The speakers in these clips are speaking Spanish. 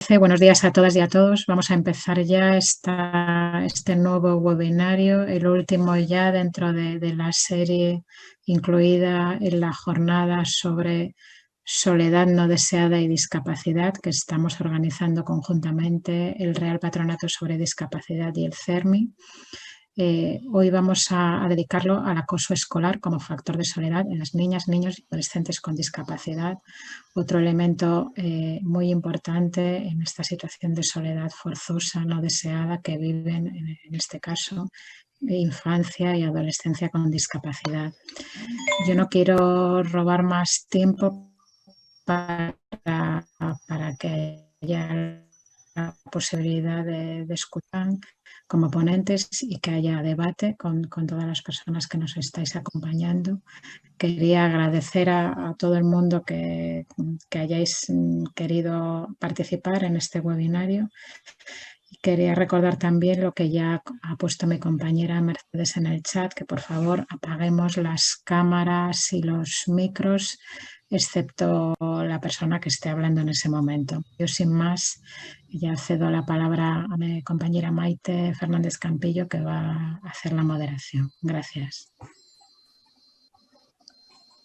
parece, buenos días a todas y a todos. Vamos a empezar ya este nuevo webinario, el último ya dentro de la serie incluida en la jornada sobre soledad no deseada y discapacidad que estamos organizando conjuntamente el Real Patronato sobre Discapacidad y el CERMI. Hoy vamos a dedicarlo al acoso escolar como factor de soledad en las niñas, niños y adolescentes con discapacidad. Otro elemento muy importante en esta situación de soledad forzosa, no deseada, que viven en este caso infancia y adolescencia con discapacidad. Yo no quiero robar más tiempo para que haya la posibilidad de escuchar como ponentes y que haya debate con todas las personas que nos estáis acompañando. Quería agradecer a todo el mundo que hayáis querido participar en este webinario. Quería recordar también lo que ya ha puesto mi compañera Mercedes en el chat, que por favor apaguemos las cámaras y los micros, excepto la persona que esté hablando en ese momento. Yo sin más ya cedo la palabra a mi compañera Maite Fernández Campillo, que va a hacer la moderación. Gracias.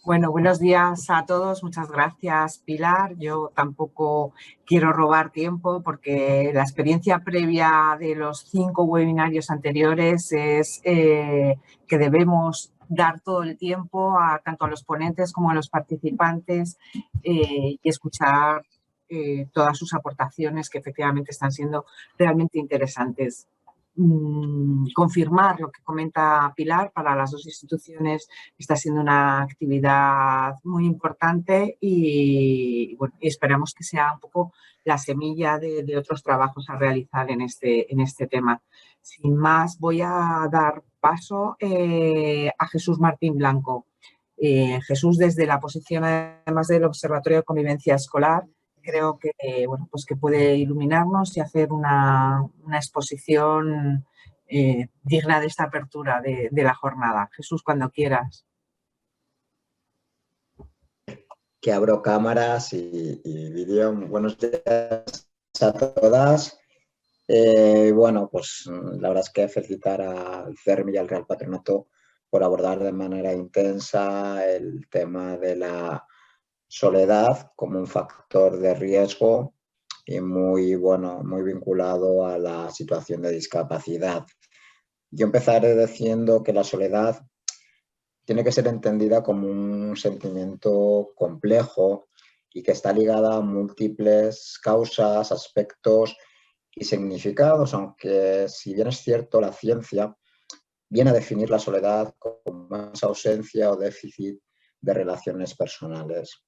Bueno, buenos días a todos. Muchas gracias, Pilar. Yo tampoco quiero robar tiempo porque la experiencia previa de los 5 webinarios anteriores es que debemos dar todo el tiempo tanto a los ponentes como a los participantes y escuchar todas sus aportaciones, que efectivamente están siendo realmente interesantes. Confirmar lo que comenta Pilar, para las dos instituciones está siendo una actividad muy importante y bueno, esperamos que sea un poco la semilla de otros trabajos a realizar en este tema. Sin más, voy a dar paso a Jesús Martín Blanco. Jesús, desde la posición además del Observatorio de Convivencia Escolar, creo que, bueno, pues que puede iluminarnos y hacer una exposición digna de esta apertura de la jornada. Jesús, cuando quieras. Que abro cámaras y vídeo. Buenos días a todas. Bueno, pues la verdad es que felicitar al CERMI y al Real Patronato por abordar de manera intensa el tema de la soledad como un factor de riesgo y muy vinculado a la situación de discapacidad. Yo empezaré diciendo que la soledad tiene que ser entendida como un sentimiento complejo y que está ligada a múltiples causas, aspectos y significados, aunque si bien es cierto, la ciencia viene a definir la soledad como esa ausencia o déficit de relaciones personales.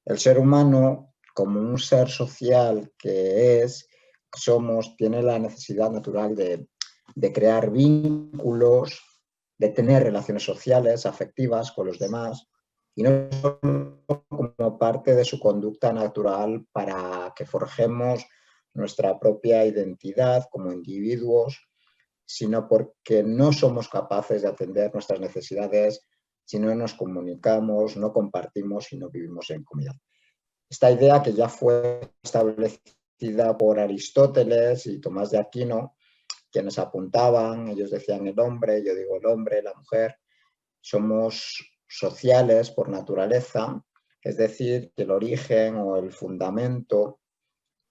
El ser humano, como un ser social que somos, tiene la necesidad natural de crear vínculos, de tener relaciones sociales, afectivas con los demás, y no solo como parte de su conducta natural para que forjemos nuestra propia identidad como individuos, sino porque no somos capaces de atender nuestras necesidades si no nos comunicamos, no compartimos y no vivimos en comunidad. Esta idea, que ya fue establecida por Aristóteles y Tomás de Aquino, quienes apuntaban, ellos decían el hombre, yo digo el hombre, la mujer, somos sociales por naturaleza, es decir, que el origen o el fundamento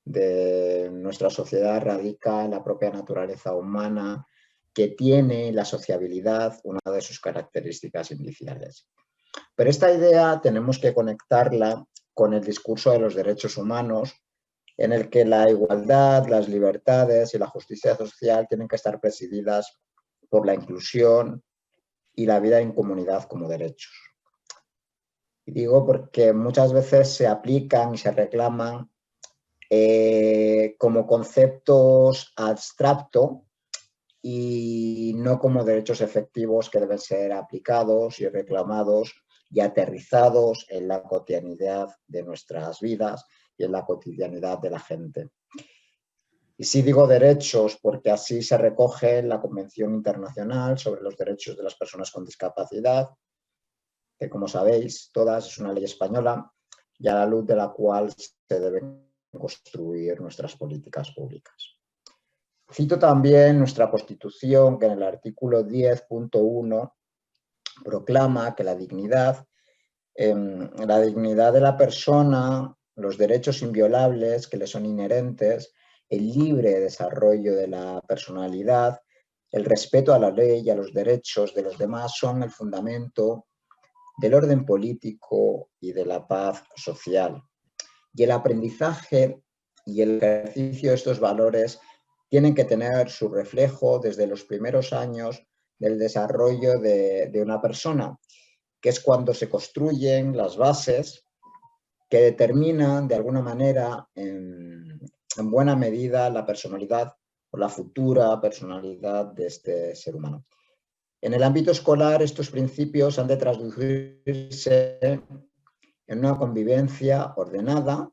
de nuestra sociedad radica en la propia naturaleza humana, que tiene la sociabilidad una de sus características iniciales. Pero esta idea tenemos que conectarla con el discurso de los derechos humanos, en el que la igualdad, las libertades y la justicia social tienen que estar presididas por la inclusión y la vida en comunidad como derechos. Y digo porque muchas veces se aplican y se reclaman como conceptos abstractos y no como derechos efectivos que deben ser aplicados y reclamados y aterrizados en la cotidianidad de nuestras vidas y en la cotidianidad de la gente. Y sí digo derechos porque así se recoge en la Convención Internacional sobre los Derechos de las Personas con Discapacidad, que, como sabéis todas, es una ley española y a la luz de la cual se deben construir nuestras políticas públicas. Cito también nuestra Constitución, que en el artículo 10.1 proclama que la dignidad de la persona, los derechos inviolables que le son inherentes, el libre desarrollo de la personalidad, el respeto a la ley y a los derechos de los demás son el fundamento del orden político y de la paz social. Y el aprendizaje y el ejercicio de estos valores tienen que tener su reflejo desde los primeros años del desarrollo de una persona, que es cuando se construyen las bases que determinan de alguna manera en buena medida la personalidad o la futura personalidad de este ser humano. En el ámbito escolar, estos principios han de traducirse en una convivencia ordenada,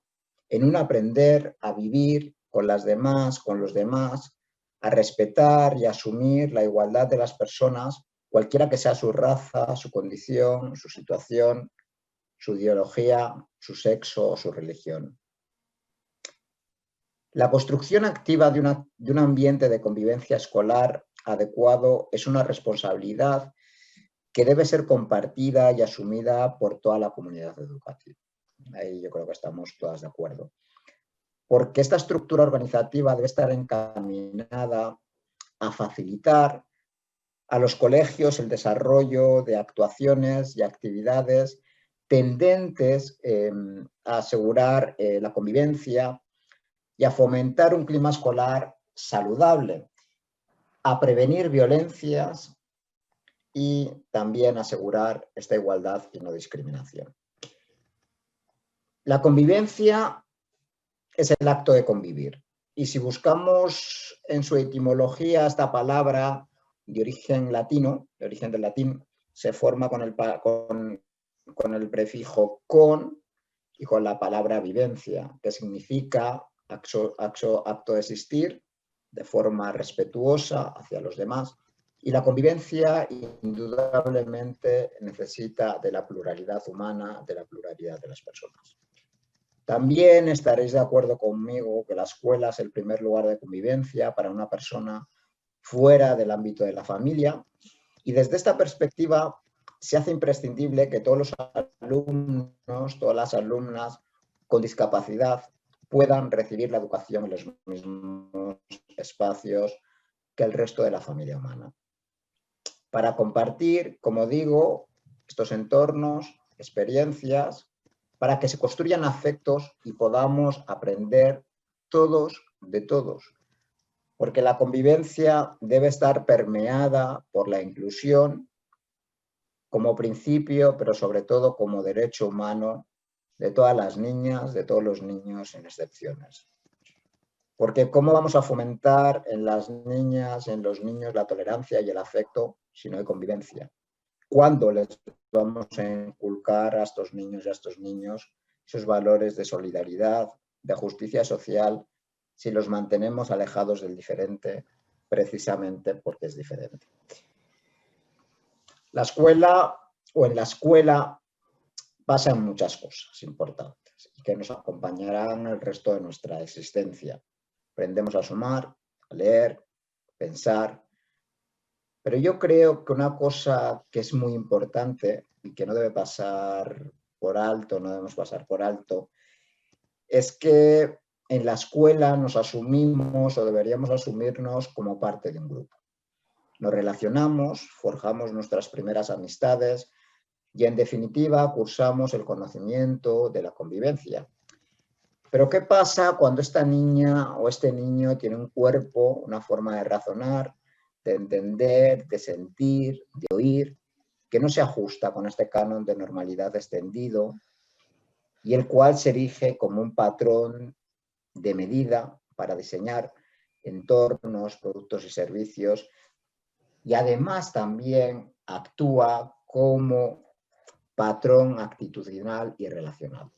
en un aprender a vivir con las demás, con los demás, a respetar y asumir la igualdad de las personas, cualquiera que sea su raza, su condición, su situación, su ideología, su sexo o su religión. La construcción activa de un ambiente de convivencia escolar adecuado es una responsabilidad que debe ser compartida y asumida por toda la comunidad educativa. Ahí yo creo que estamos todas de acuerdo. Porque esta estructura organizativa debe estar encaminada a facilitar a los colegios el desarrollo de actuaciones y actividades tendentes a asegurar la convivencia y a fomentar un clima escolar saludable, a prevenir violencias y también asegurar esta igualdad y no discriminación. La convivencia es el acto de convivir. Y si buscamos en su etimología esta palabra de origen latino, de origen del latín, se forma con el prefijo con y con la palabra vivencia, que significa acto de existir de forma respetuosa hacia los demás. Y la convivencia indudablemente necesita de la pluralidad humana, de la pluralidad de las personas. También estaréis de acuerdo conmigo que la escuela es el primer lugar de convivencia para una persona fuera del ámbito de la familia, y desde esta perspectiva se hace imprescindible que todos los alumnos, todas las alumnas con discapacidad puedan recibir la educación en los mismos espacios que el resto de la familia humana. Para compartir, como digo, estos entornos, experiencias, para que se construyan afectos y podamos aprender todos de todos. Porque la convivencia debe estar permeada por la inclusión como principio, pero sobre todo como derecho humano de todas las niñas, de todos los niños, sin excepciones. Porque ¿cómo vamos a fomentar en las niñas, en los niños, la tolerancia y el afecto si no hay convivencia? ¿Cuándo les vamos a inculcar a estos niños y a estos niños esos valores de solidaridad, de justicia social, si los mantenemos alejados del diferente precisamente porque es diferente? La escuela o en la escuela pasan muchas cosas importantes y que nos acompañarán el resto de nuestra existencia. Aprendemos a sumar, a leer, pensar. Pero yo creo que una cosa que es muy importante y que no debe pasar por alto, no debemos pasar por alto, es que en la escuela nos asumimos o deberíamos asumirnos como parte de un grupo. Nos relacionamos, forjamos nuestras primeras amistades y en definitiva cursamos el conocimiento de la convivencia. Pero ¿qué pasa cuando esta niña o este niño tiene un cuerpo, una forma de razonar, de entender, de sentir, de oír, que no se ajusta con este canon de normalidad extendido y el cual se erige como un patrón de medida para diseñar entornos, productos y servicios, y además también actúa como patrón actitudinal y relacional?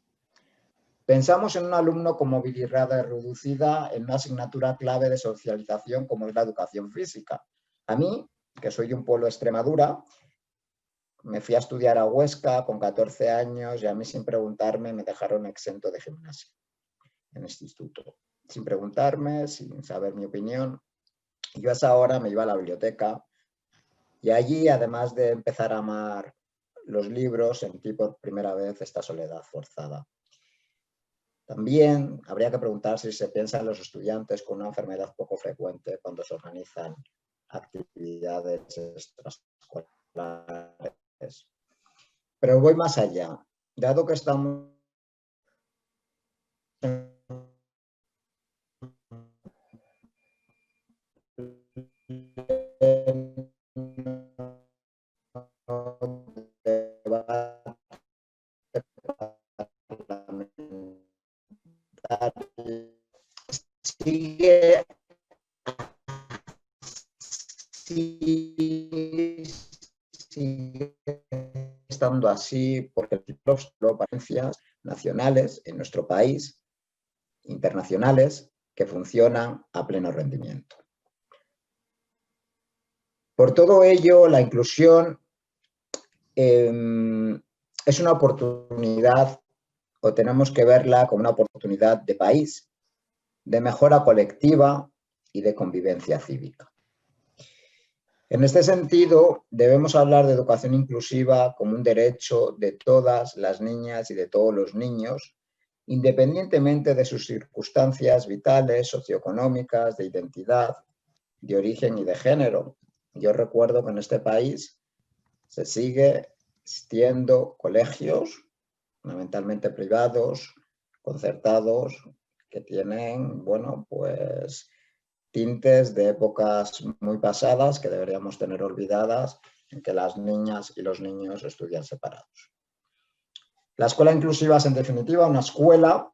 Pensamos en un alumno con movilidad reducida en una asignatura clave de socialización como es la educación física. A mí, que soy de un pueblo de Extremadura, me fui a estudiar a Huesca con 14 años y a mí sin preguntarme me dejaron exento de gimnasia. en este instituto, sin preguntarme, sin saber mi opinión. Yo a esa hora me iba a la biblioteca y allí, además de empezar a amar los libros, sentí por primera vez esta soledad forzada. También habría que preguntar si se piensa en los estudiantes con una enfermedad poco frecuente cuando se organizan actividades extraescolares. Pero voy más allá. Dado que estamos sigue estando así porque los potencias nacionales en nuestro país, internacionales, que funcionan a pleno rendimiento. Por todo ello, la inclusión es una oportunidad, o tenemos que verla como una oportunidad de país, de mejora colectiva y de convivencia cívica. En este sentido, debemos hablar de educación inclusiva como un derecho de todas las niñas y de todos los niños, independientemente de sus circunstancias vitales, socioeconómicas, de identidad, de origen y de género. Yo recuerdo que en este país se sigue existiendo colegios, fundamentalmente privados, concertados, que tienen, bueno, pues tintes de épocas muy pasadas que deberíamos tener olvidadas, en que las niñas y los niños estudian separados. La escuela inclusiva es, en definitiva, una escuela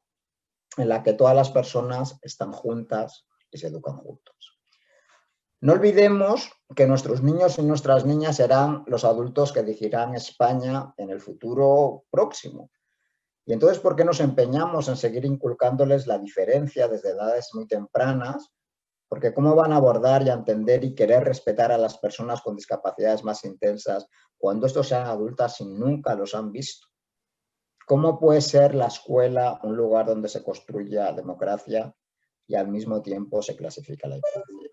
en la que todas las personas están juntas y se educan juntos. No olvidemos que nuestros niños y nuestras niñas serán los adultos que dirigirán España en el futuro próximo. Y entonces, ¿por qué nos empeñamos en seguir inculcándoles la diferencia desde edades muy tempranas? Porque ¿cómo van a abordar y a entender y querer respetar a las personas con discapacidades más intensas cuando estos sean adultas y nunca los han visto? ¿Cómo puede ser la escuela un lugar donde se construya democracia y al mismo tiempo se clasifica la infancia?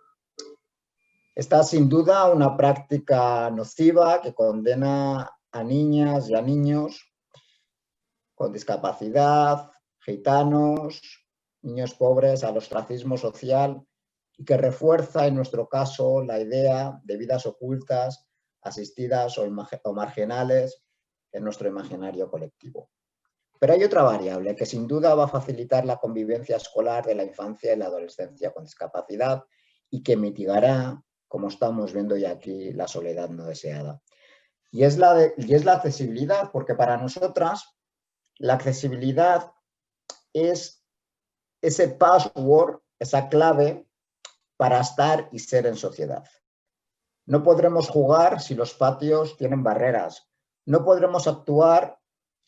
Esta es sin duda una práctica nociva que condena a niñas y a niños con discapacidad, gitanos, niños pobres al ostracismo social y que refuerza en nuestro caso la idea de vidas ocultas, asistidas o marginales en nuestro imaginario colectivo. Pero hay otra variable que sin duda va a facilitar la convivencia escolar de la infancia y la adolescencia con discapacidad y que mitigará, como estamos viendo ya aquí, la soledad no deseada. Y es la accesibilidad, porque para nosotras la accesibilidad es ese password, esa clave para estar y ser en sociedad. No podremos jugar si los patios tienen barreras. No podremos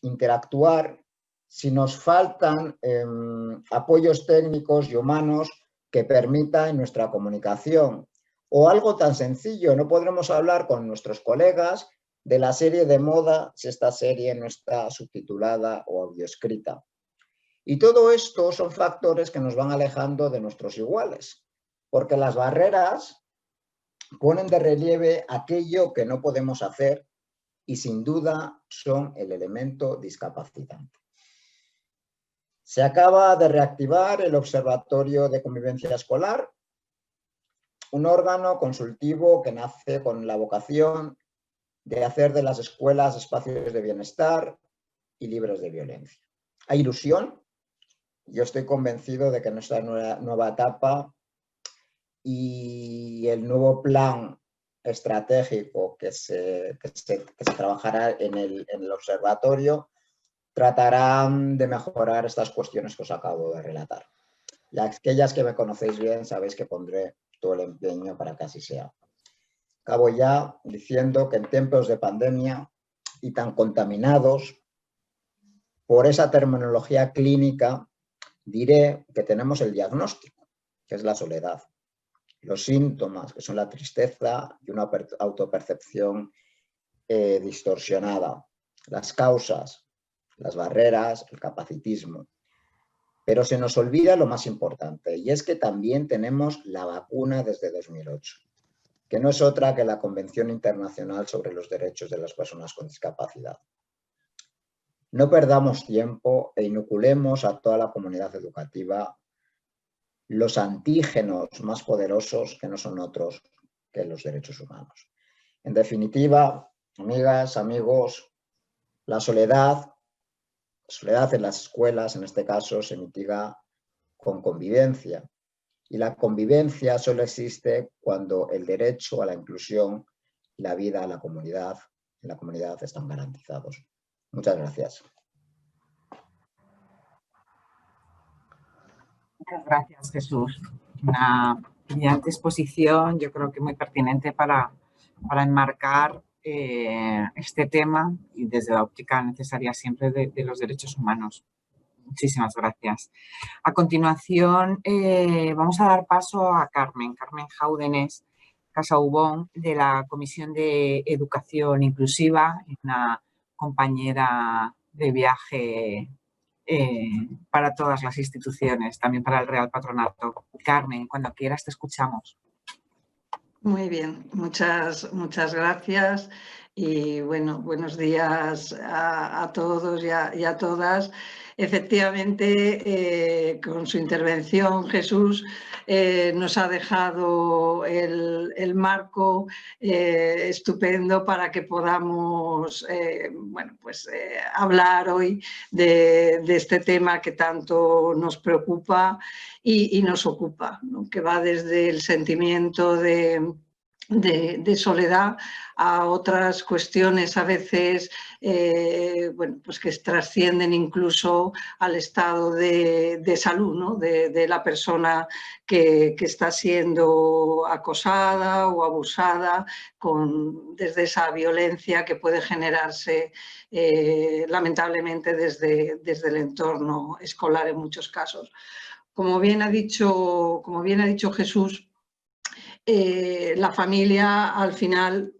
interactuar, si nos faltan apoyos técnicos y humanos que permitan nuestra comunicación. O algo tan sencillo, no podremos hablar con nuestros colegas de la serie de moda si esta serie no está subtitulada o audioescrita. Y todo esto son factores que nos van alejando de nuestros iguales, porque las barreras ponen de relieve aquello que no podemos hacer y sin duda son el elemento discapacitante. Se acaba de reactivar el Observatorio de Convivencia Escolar, un órgano consultivo que nace con la vocación de hacer de las escuelas espacios de bienestar y libres de violencia. Hay ilusión. Yo estoy convencido de que nuestra nueva etapa y el nuevo plan estratégico que se trabajará en el observatorio tratarán de mejorar estas cuestiones que os acabo de relatar. Y aquellas que me conocéis bien sabéis que pondré todo el empeño para que así sea. Acabo ya diciendo que en tiempos de pandemia y tan contaminados por esa terminología clínica, diré que tenemos el diagnóstico, que es la soledad. Los síntomas, que son la tristeza y una autopercepción distorsionada. Las causas, las barreras, el capacitismo. Pero se nos olvida lo más importante, y es que también tenemos la vacuna desde 2008, que no es otra que la Convención Internacional sobre los Derechos de las Personas con Discapacidad. No perdamos tiempo e inoculemos a toda la comunidad educativa los antígenos más poderosos que no son otros que los derechos humanos. En definitiva, amigas, amigos, la soledad en las escuelas, en este caso, se mitiga con convivencia. Y la convivencia solo existe cuando el derecho a la inclusión y la vida en la comunidad están garantizados. Muchas gracias. Muchas gracias, Jesús. Una brillante exposición, yo creo que muy pertinente para enmarcar este tema y desde la óptica necesaria siempre de los derechos humanos. Muchísimas gracias. A continuación, vamos a dar paso a Carmen Jáudenes Casaubon, de la Comisión de Educación Inclusiva, una compañera de viaje para todas las instituciones, también para el Real Patronato. Carmen, cuando quieras te escuchamos. Muy bien, muchas gracias y bueno, buenos días a todos y a todas. Efectivamente, con su intervención, Jesús nos ha dejado el marco estupendo para que podamos hablar hoy de este tema que tanto nos preocupa y nos ocupa, ¿no? Que va desde el sentimiento de soledad a otras cuestiones a veces que trascienden incluso al estado de salud, ¿no? de la persona que está siendo acosada o abusada desde esa violencia que puede generarse lamentablemente desde el entorno escolar en muchos casos. Como bien ha dicho Jesús, la familia al final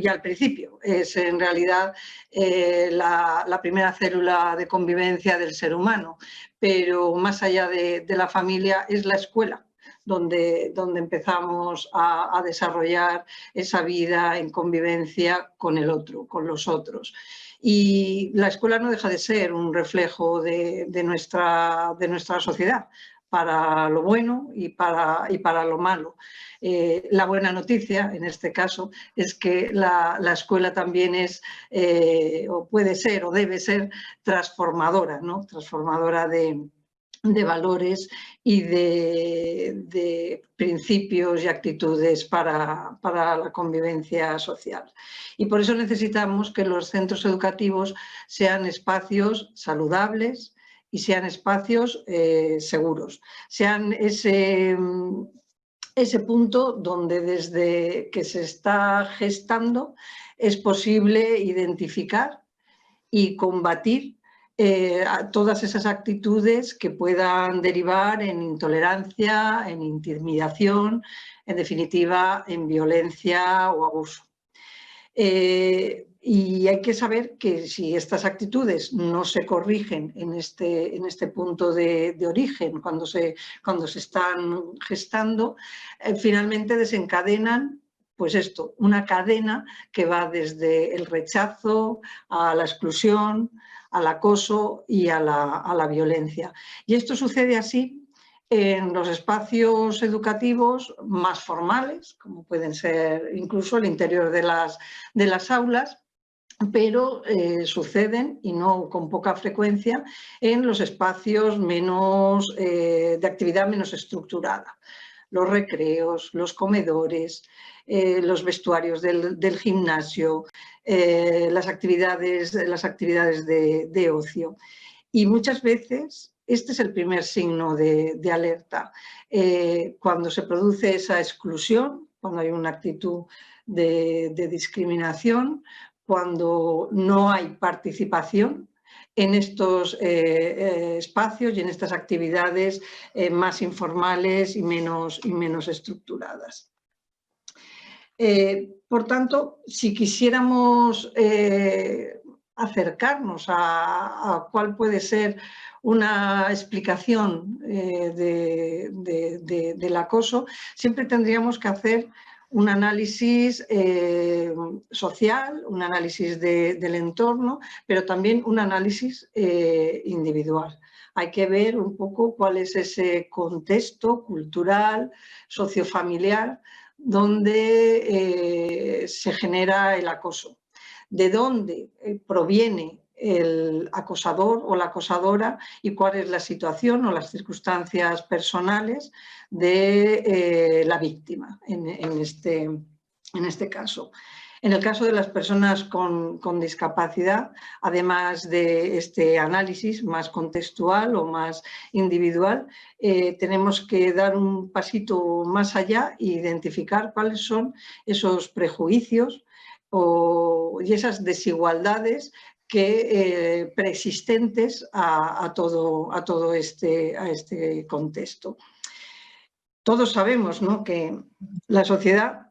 y al principio es en realidad la primera célula de convivencia del ser humano, pero más allá de la familia es la escuela donde empezamos a desarrollar esa vida en convivencia con el otro, con los otros. Y la escuela no deja de ser un reflejo de nuestra sociedad, para lo bueno y para lo malo. La buena noticia, en este caso, es que la escuela también es, o puede ser, o debe ser transformadora, ¿no? Transformadora de valores y de principios y actitudes para la convivencia social. Y por eso necesitamos que los centros educativos sean espacios saludables y sean espacios seguros, sean ese punto donde desde que se está gestando es posible identificar y combatir a todas esas actitudes que puedan derivar en intolerancia, en intimidación, en definitiva, en violencia o abuso. Y hay que saber que si estas actitudes no se corrigen en este punto de origen, cuando se están gestando, finalmente desencadenan una cadena que va desde el rechazo a la exclusión, al acoso y a la violencia. Y esto sucede así en los espacios educativos más formales, como pueden ser incluso el interior de las aulas, pero suceden, y no con poca frecuencia, en los espacios de actividad menos estructurada. Los recreos, los comedores, los vestuarios del gimnasio, las actividades de ocio. Y muchas veces este es el primer signo de alerta. Cuando se produce esa exclusión, cuando hay una actitud de discriminación, cuando no hay participación en estos espacios y en estas actividades más informales y menos estructuradas. Por tanto, si quisiéramos acercarnos a cuál puede ser una explicación del acoso, siempre tendríamos que hacer un análisis social, un análisis del entorno, pero también un análisis individual. Hay que ver un poco cuál es ese contexto cultural, sociofamiliar, donde se genera el acoso. De dónde proviene el acosador o la acosadora y cuál es la situación o las circunstancias personales de la víctima en este caso. En el caso de las personas con discapacidad, además de este análisis más contextual o más individual, tenemos que dar un pasito más allá e identificar cuáles son esos prejuicios y esas desigualdades que preexistentes a todo este contexto. Todos sabemos, ¿no?, que la sociedad,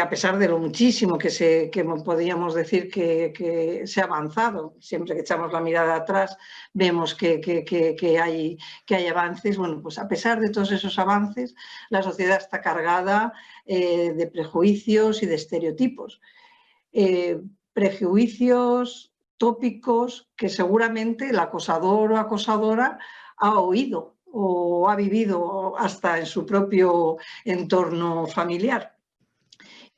a pesar de lo muchísimo que podríamos decir que se ha avanzado, siempre que echamos la mirada atrás vemos que hay avances. Bueno, pues a pesar de todos esos avances, la sociedad está cargada de prejuicios y de estereotipos. Prejuicios, tópicos que seguramente el acosador o acosadora ha oído o ha vivido hasta en su propio entorno familiar.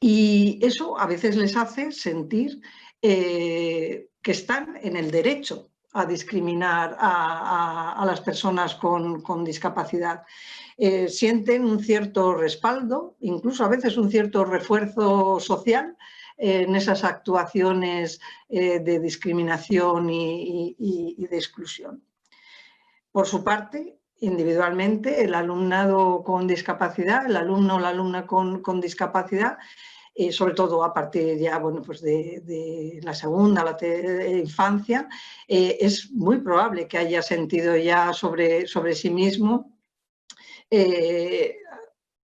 Y eso a veces les hace sentir que están en el derecho a discriminar a las personas con discapacidad. Sienten un cierto respaldo, incluso a veces un cierto refuerzo social en esas actuaciones de discriminación y de exclusión. Por su parte, individualmente, el alumnado con discapacidad, el alumno o la alumna con discapacidad, sobre todo a partir ya, bueno, pues de la segunda, la infancia, es muy probable que haya sentido ya sobre sí mismo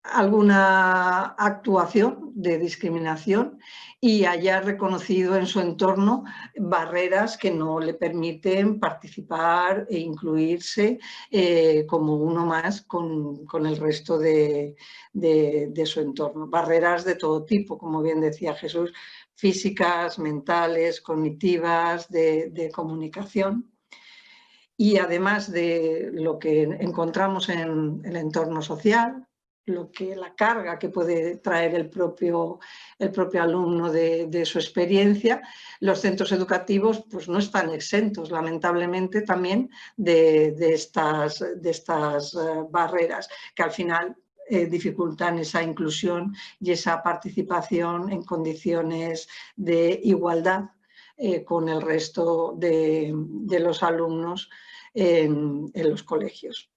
alguna actuación de discriminación y haya reconocido en su entorno barreras que no le permiten participar e incluirse como uno más con el resto de su entorno. Barreras de todo tipo, como bien decía Jesús, físicas, mentales, cognitivas, de comunicación. Y además de lo que encontramos en el entorno social, la carga que puede traer el propio alumno de su experiencia, los centros educativos pues no están exentos, lamentablemente, también de estas barreras que al final dificultan esa inclusión y esa participación en condiciones de igualdad con el resto de los alumnos en los colegios.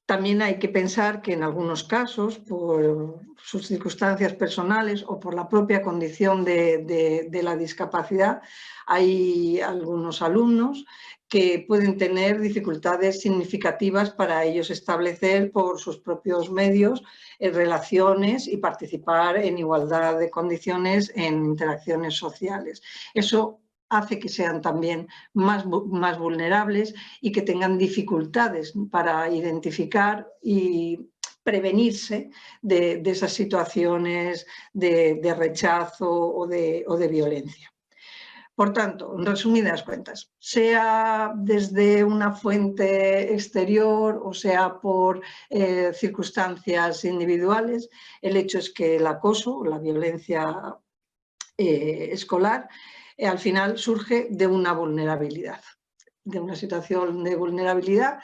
También hay que pensar que en algunos casos, por sus circunstancias personales o por la propia condición de la discapacidad, hay algunos alumnos que pueden tener dificultades significativas para ellos establecer por sus propios medios relaciones y participar en igualdad de condiciones en interacciones sociales. Eso hace que sean también más vulnerables y que tengan dificultades para identificar y prevenirse de esas situaciones de rechazo o de violencia. Por tanto, en resumidas cuentas, sea desde una fuente exterior o sea por circunstancias individuales, el hecho es que el acoso, la violencia escolar, al final surge de una vulnerabilidad, de una situación de vulnerabilidad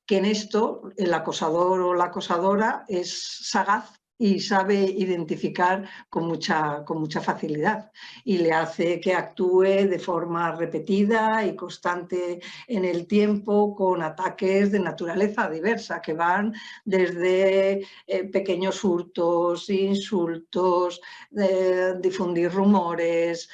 que en esto el acosador o la acosadora es sagaz y sabe identificar con mucha facilidad y le hace que actúe de forma repetida y constante en el tiempo con ataques de naturaleza diversa que van desde pequeños hurtos, insultos, difundir rumores,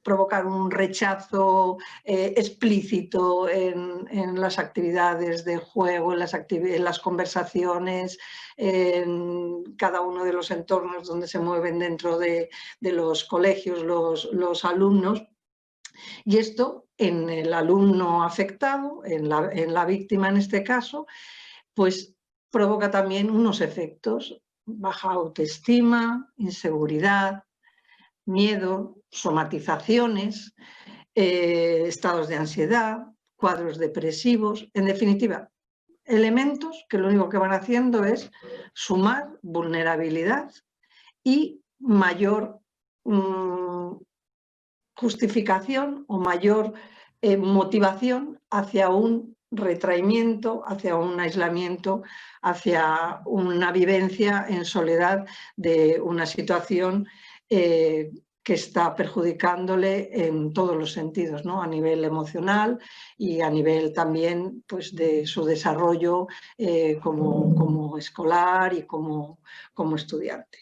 provocar un rechazo explícito en las actividades de juego, en las conversaciones, en cada uno de los entornos donde se mueven dentro de los colegios los alumnos. Y esto en el alumno afectado, en la víctima en este caso, pues provoca también unos efectos: baja autoestima, inseguridad, miedo, somatizaciones, estados de ansiedad, cuadros depresivos, en definitiva, elementos que lo único que van haciendo es sumar vulnerabilidad y mayor justificación o mayor motivación hacia un retraimiento, hacia un aislamiento, hacia una vivencia en soledad de una situación que está perjudicándole en todos los sentidos, ¿no? A nivel emocional y a nivel también, pues, de su desarrollo como escolar y como estudiante.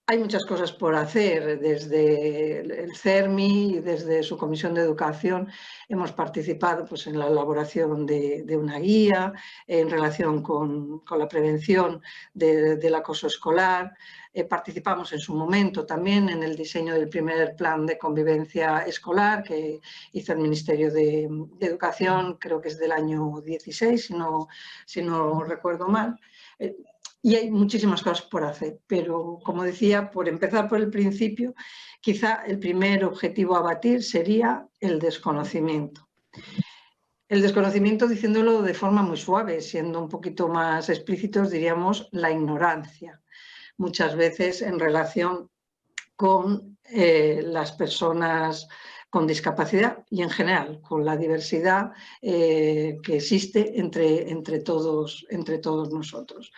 Hay muchas cosas por hacer. Desde el CERMI y desde su Comisión de Educación hemos participado, pues, en la elaboración de una guía en relación con la prevención del acoso escolar. Participamos en su momento también en el diseño del primer plan de convivencia escolar que hizo el Ministerio de Educación, creo que es del año 16, si no recuerdo mal. Y hay muchísimas cosas por hacer, pero, como decía, por empezar por el principio, quizá el primer objetivo a batir sería el desconocimiento. El desconocimiento, diciéndolo de forma muy suave, siendo un poquito más explícitos, diríamos la ignorancia, muchas veces en relación con las personas con discapacidad y, en general, con la diversidad que existe entre todos nosotros.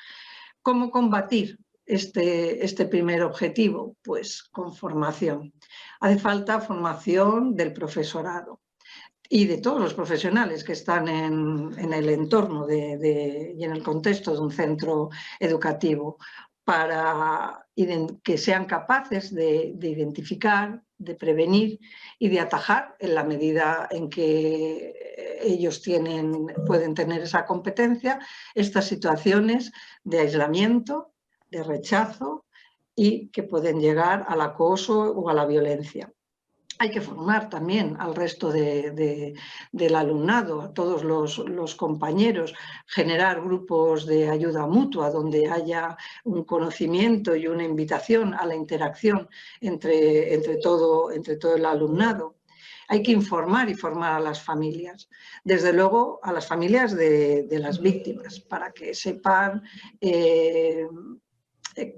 ¿Cómo combatir este primer objetivo? Pues con formación. Hace falta formación del profesorado y de todos los profesionales que están en el entorno y en el contexto de un centro educativo, para que sean capaces de identificar, de prevenir y de atajar, en la medida en que ellos pueden tener esa competencia, estas situaciones de aislamiento, de rechazo y que pueden llegar al acoso o a la violencia. Hay que formar también al resto del alumnado, a todos los compañeros, generar grupos de ayuda mutua donde haya un conocimiento y una invitación a la interacción entre todo el alumnado. Hay que informar y formar a las familias, desde luego a las familias de las víctimas, para que sepan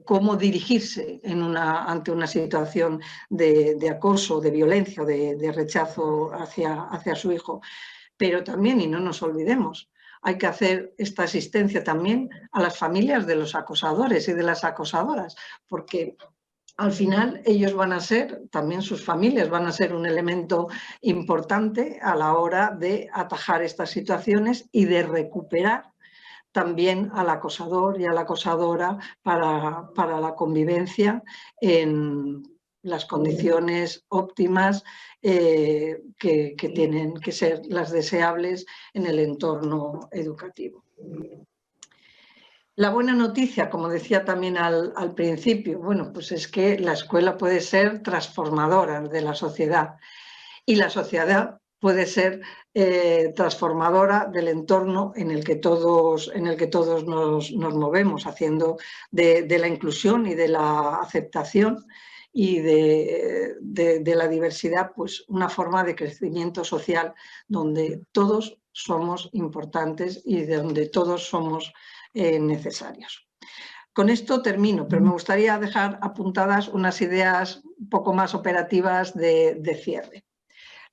cómo dirigirse ante una situación de acoso, de violencia o de rechazo hacia su hijo. Pero también, y no nos olvidemos, hay que hacer esta asistencia también a las familias de los acosadores y de las acosadoras, porque al final ellos van a ser, también sus familias van a ser un elemento importante a la hora de atajar estas situaciones y de recuperar también al acosador y a la acosadora para la convivencia en las condiciones óptimas que tienen que ser las deseables en el entorno educativo. La buena noticia, como decía también al principio, bueno, pues es que la escuela puede ser transformadora de la sociedad y la sociedad puede ser transformadora del entorno en el que todos nos movemos, haciendo de la inclusión y de la aceptación y de la diversidad, pues, una forma de crecimiento social donde todos somos importantes y donde todos somos necesarios. Con esto termino, pero me gustaría dejar apuntadas unas ideas un poco más operativas de cierre.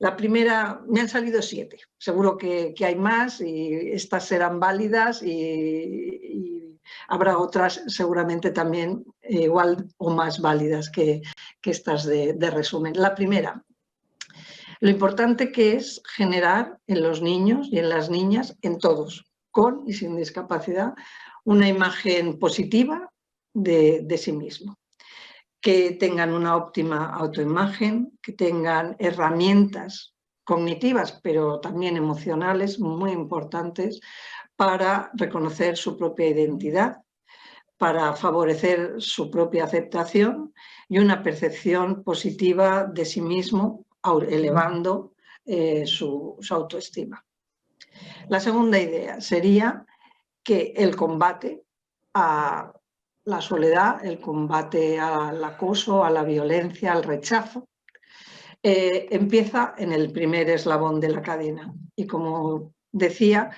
La primera, me han salido 7, seguro que hay más y estas serán válidas y habrá otras seguramente también igual o más válidas que estas de resumen. La primera, lo importante que es generar en los niños y en las niñas, en todos, con y sin discapacidad, una imagen positiva de sí mismo. que tengan una óptima autoimagen, que tengan herramientas cognitivas, pero también emocionales muy importantes para reconocer su propia identidad, para favorecer su propia aceptación y una percepción positiva de sí mismo, elevando su autoestima. La segunda idea sería que el combate a la soledad, el combate al acoso, a la violencia, al rechazo, empieza en el primer eslabón de la cadena. Y como decía,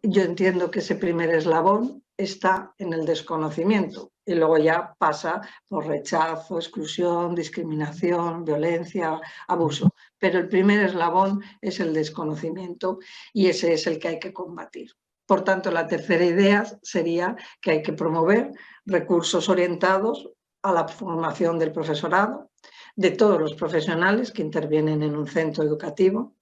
yo entiendo que ese primer eslabón está en el desconocimiento y luego ya pasa por rechazo, exclusión, discriminación, violencia, abuso. Pero el primer eslabón es el desconocimiento y ese es el que hay que combatir. Por tanto, la tercera idea sería que hay que promover recursos orientados a la formación del profesorado, de todos los profesionales que intervienen en un centro educativo,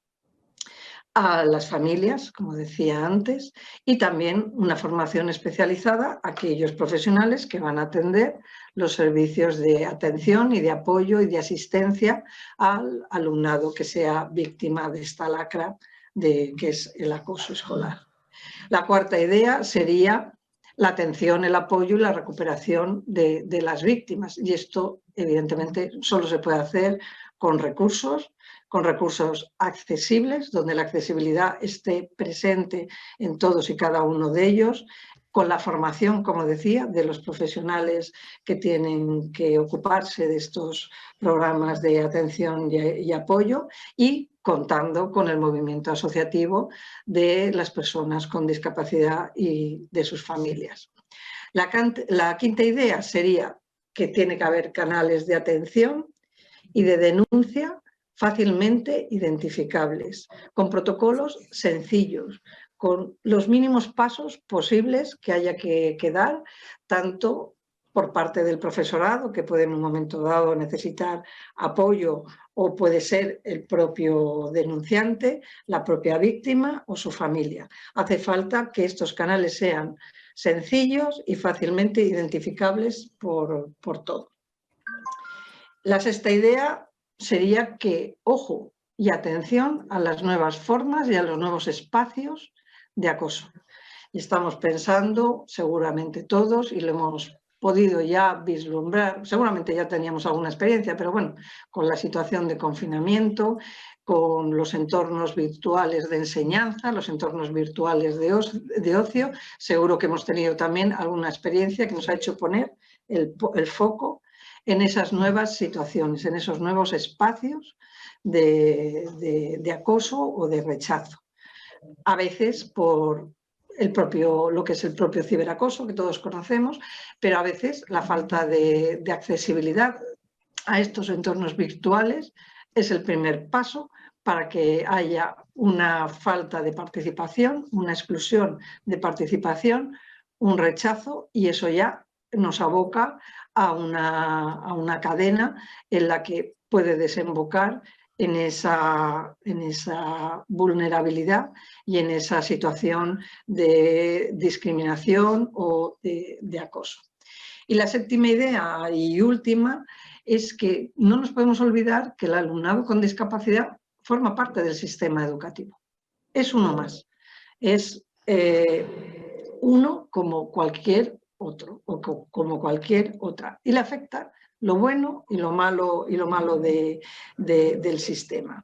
a las familias, como decía antes, y también una formación especializada a aquellos profesionales que van a atender los servicios de atención y de apoyo y de asistencia al alumnado que sea víctima de esta lacra que es el acoso escolar. La cuarta idea sería la atención, el apoyo y la recuperación de las víctimas. Y esto, evidentemente, solo se puede hacer con recursos accesibles, donde la accesibilidad esté presente en todos y cada uno de ellos, con la formación, como decía, de los profesionales que tienen que ocuparse de estos programas de atención y apoyo, y contando con el movimiento asociativo de las personas con discapacidad y de sus familias. La quinta idea sería que tiene que haber canales de atención y de denuncia fácilmente identificables, con protocolos sencillos, con los mínimos pasos posibles que haya que dar, tanto por parte del profesorado, que puede en un momento dado necesitar apoyo, o puede ser el propio denunciante, la propia víctima o su familia. Hace falta que estos canales sean sencillos y fácilmente identificables por todos. La sexta idea sería que, ojo y atención a las nuevas formas y a los nuevos espacios de acoso. Y estamos pensando, seguramente todos, y lo hemos podido ya vislumbrar, seguramente ya teníamos alguna experiencia, pero bueno, con la situación de confinamiento, con los entornos virtuales de enseñanza, los entornos virtuales de ocio, seguro que hemos tenido también alguna experiencia que nos ha hecho poner el foco en esas nuevas situaciones, en esos nuevos espacios de acoso o de rechazo. A veces por lo que es el propio ciberacoso, que todos conocemos, pero a veces la falta de accesibilidad a estos entornos virtuales es el primer paso para que haya una falta de participación, una exclusión de participación, un rechazo, y eso ya nos aboca a una cadena en la que puede desembocar en esa vulnerabilidad y en esa situación de discriminación o de acoso. Y la séptima idea y última es que no nos podemos olvidar que el alumnado con discapacidad forma parte del sistema educativo. Es uno más. Es uno como cualquier otro o como cualquier otra. Y le afecta lo bueno y lo malo del sistema.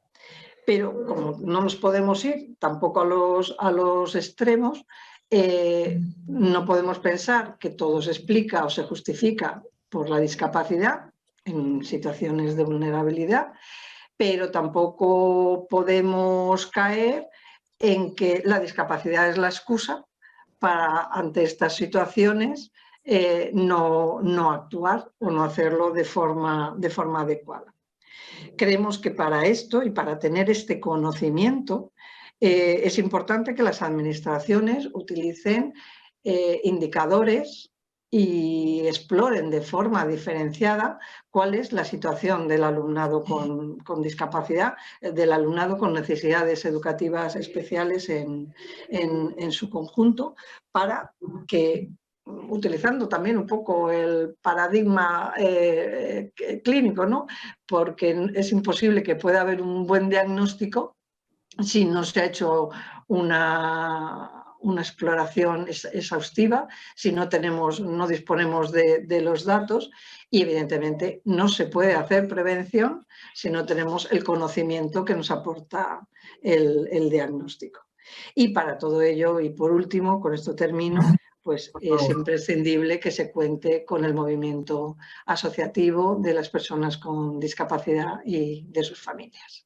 Pero como no nos podemos ir tampoco a los extremos, no podemos pensar que todo se explica o se justifica por la discapacidad en situaciones de vulnerabilidad, pero tampoco podemos caer en que la discapacidad es la excusa para, ante estas situaciones, no actuar o no hacerlo de forma adecuada. Creemos que para esto y para tener este conocimiento es importante que las administraciones utilicen indicadores y exploren de forma diferenciada cuál es la situación del alumnado con discapacidad, del alumnado con necesidades educativas especiales en su conjunto, para que utilizando también un poco el paradigma clínico, ¿no? Porque es imposible que pueda haber un buen diagnóstico si no se ha hecho una exploración exhaustiva, si no disponemos de los datos, y evidentemente no se puede hacer prevención si no tenemos el conocimiento que nos aporta el diagnóstico. Y para todo ello, y por último, con esto termino, pues es imprescindible que se cuente con el movimiento asociativo de las personas con discapacidad y de sus familias.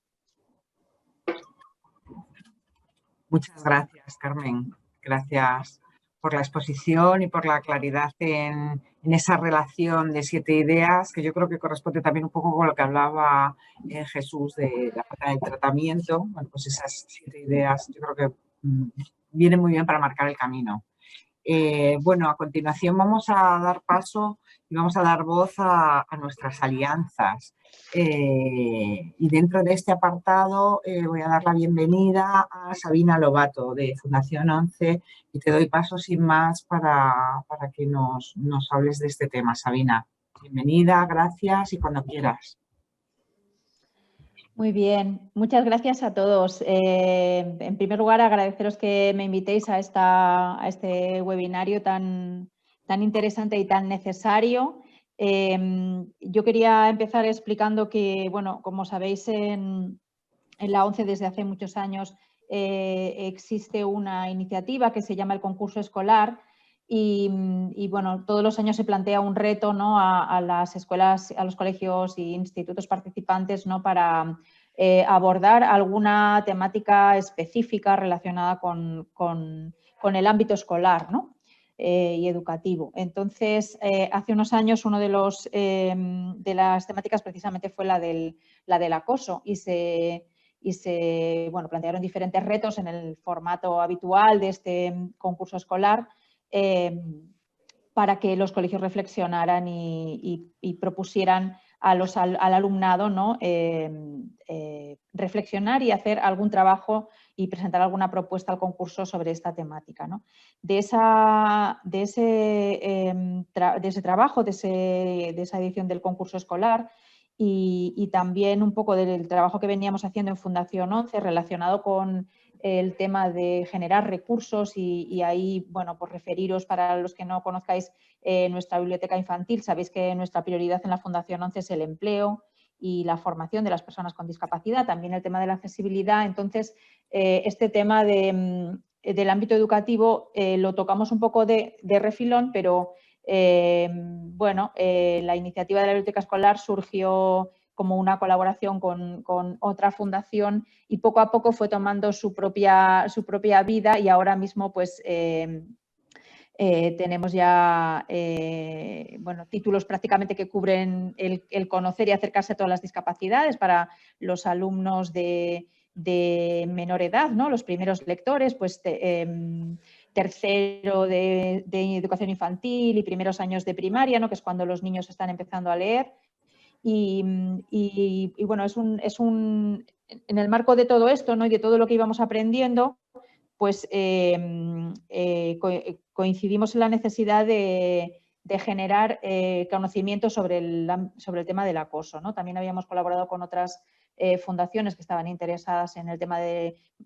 Muchas gracias, Carmen. Gracias por la exposición y por la claridad en esa relación de 7 ideas, que yo creo que corresponde también un poco con lo que hablaba Jesús de la falta de tratamiento. Bueno, pues esas 7 ideas yo creo que vienen muy bien para marcar el camino. Bueno, a continuación vamos a dar paso y vamos a dar voz a nuestras alianzas. Y dentro de este apartado voy a dar la bienvenida a Sabina Lobato de Fundación 11 y te doy paso sin más para que nos hables de este tema. Sabina, bienvenida, gracias y cuando quieras. Muy bien, muchas gracias a todos. En primer lugar, agradeceros que me invitéis a este webinario tan interesante y tan necesario. Yo quería empezar explicando que, bueno, como sabéis, en la ONCE desde hace muchos años existe una iniciativa que se llama el concurso escolar y bueno, todos los años se plantea un reto, ¿no?, a las escuelas, a los colegios e institutos participantes, ¿no?, para abordar alguna temática específica relacionada con el ámbito escolar, ¿no?, y educativo. Entonces, hace unos años una de las temáticas precisamente fue la del acoso y se plantearon diferentes retos en el formato habitual de este concurso escolar para que los colegios reflexionaran y propusieran al alumnado, ¿no?, reflexionar y hacer algún trabajo y presentar alguna propuesta al concurso sobre esta temática, ¿no? De ese trabajo, de esa edición del concurso escolar y también un poco del trabajo que veníamos haciendo en Fundación 11 relacionado con el tema de generar recursos y ahí, bueno, pues referiros para los que no conozcáis nuestra biblioteca infantil. Sabéis que nuestra prioridad en la Fundación 11 es el empleo y la formación de las personas con discapacidad, también el tema de la accesibilidad. Entonces, este tema del ámbito educativo lo tocamos un poco de refilón, pero bueno, la iniciativa de la biblioteca escolar surgió como una colaboración con otra fundación y poco a poco fue tomando su propia vida y ahora mismo pues tenemos ya bueno, títulos prácticamente que cubren el conocer y acercarse a todas las discapacidades para los alumnos de menor edad, ¿no? Los primeros lectores, pues tercero de educación infantil y primeros años de primaria, ¿no?, que es cuando los niños están empezando a leer. Y bueno, en el marco de todo esto, ¿no?, y de todo lo que íbamos aprendiendo, pues coincidimos en la necesidad de generar conocimiento sobre el tema del acoso, ¿no? También habíamos colaborado con otras fundaciones que estaban interesadas en el tema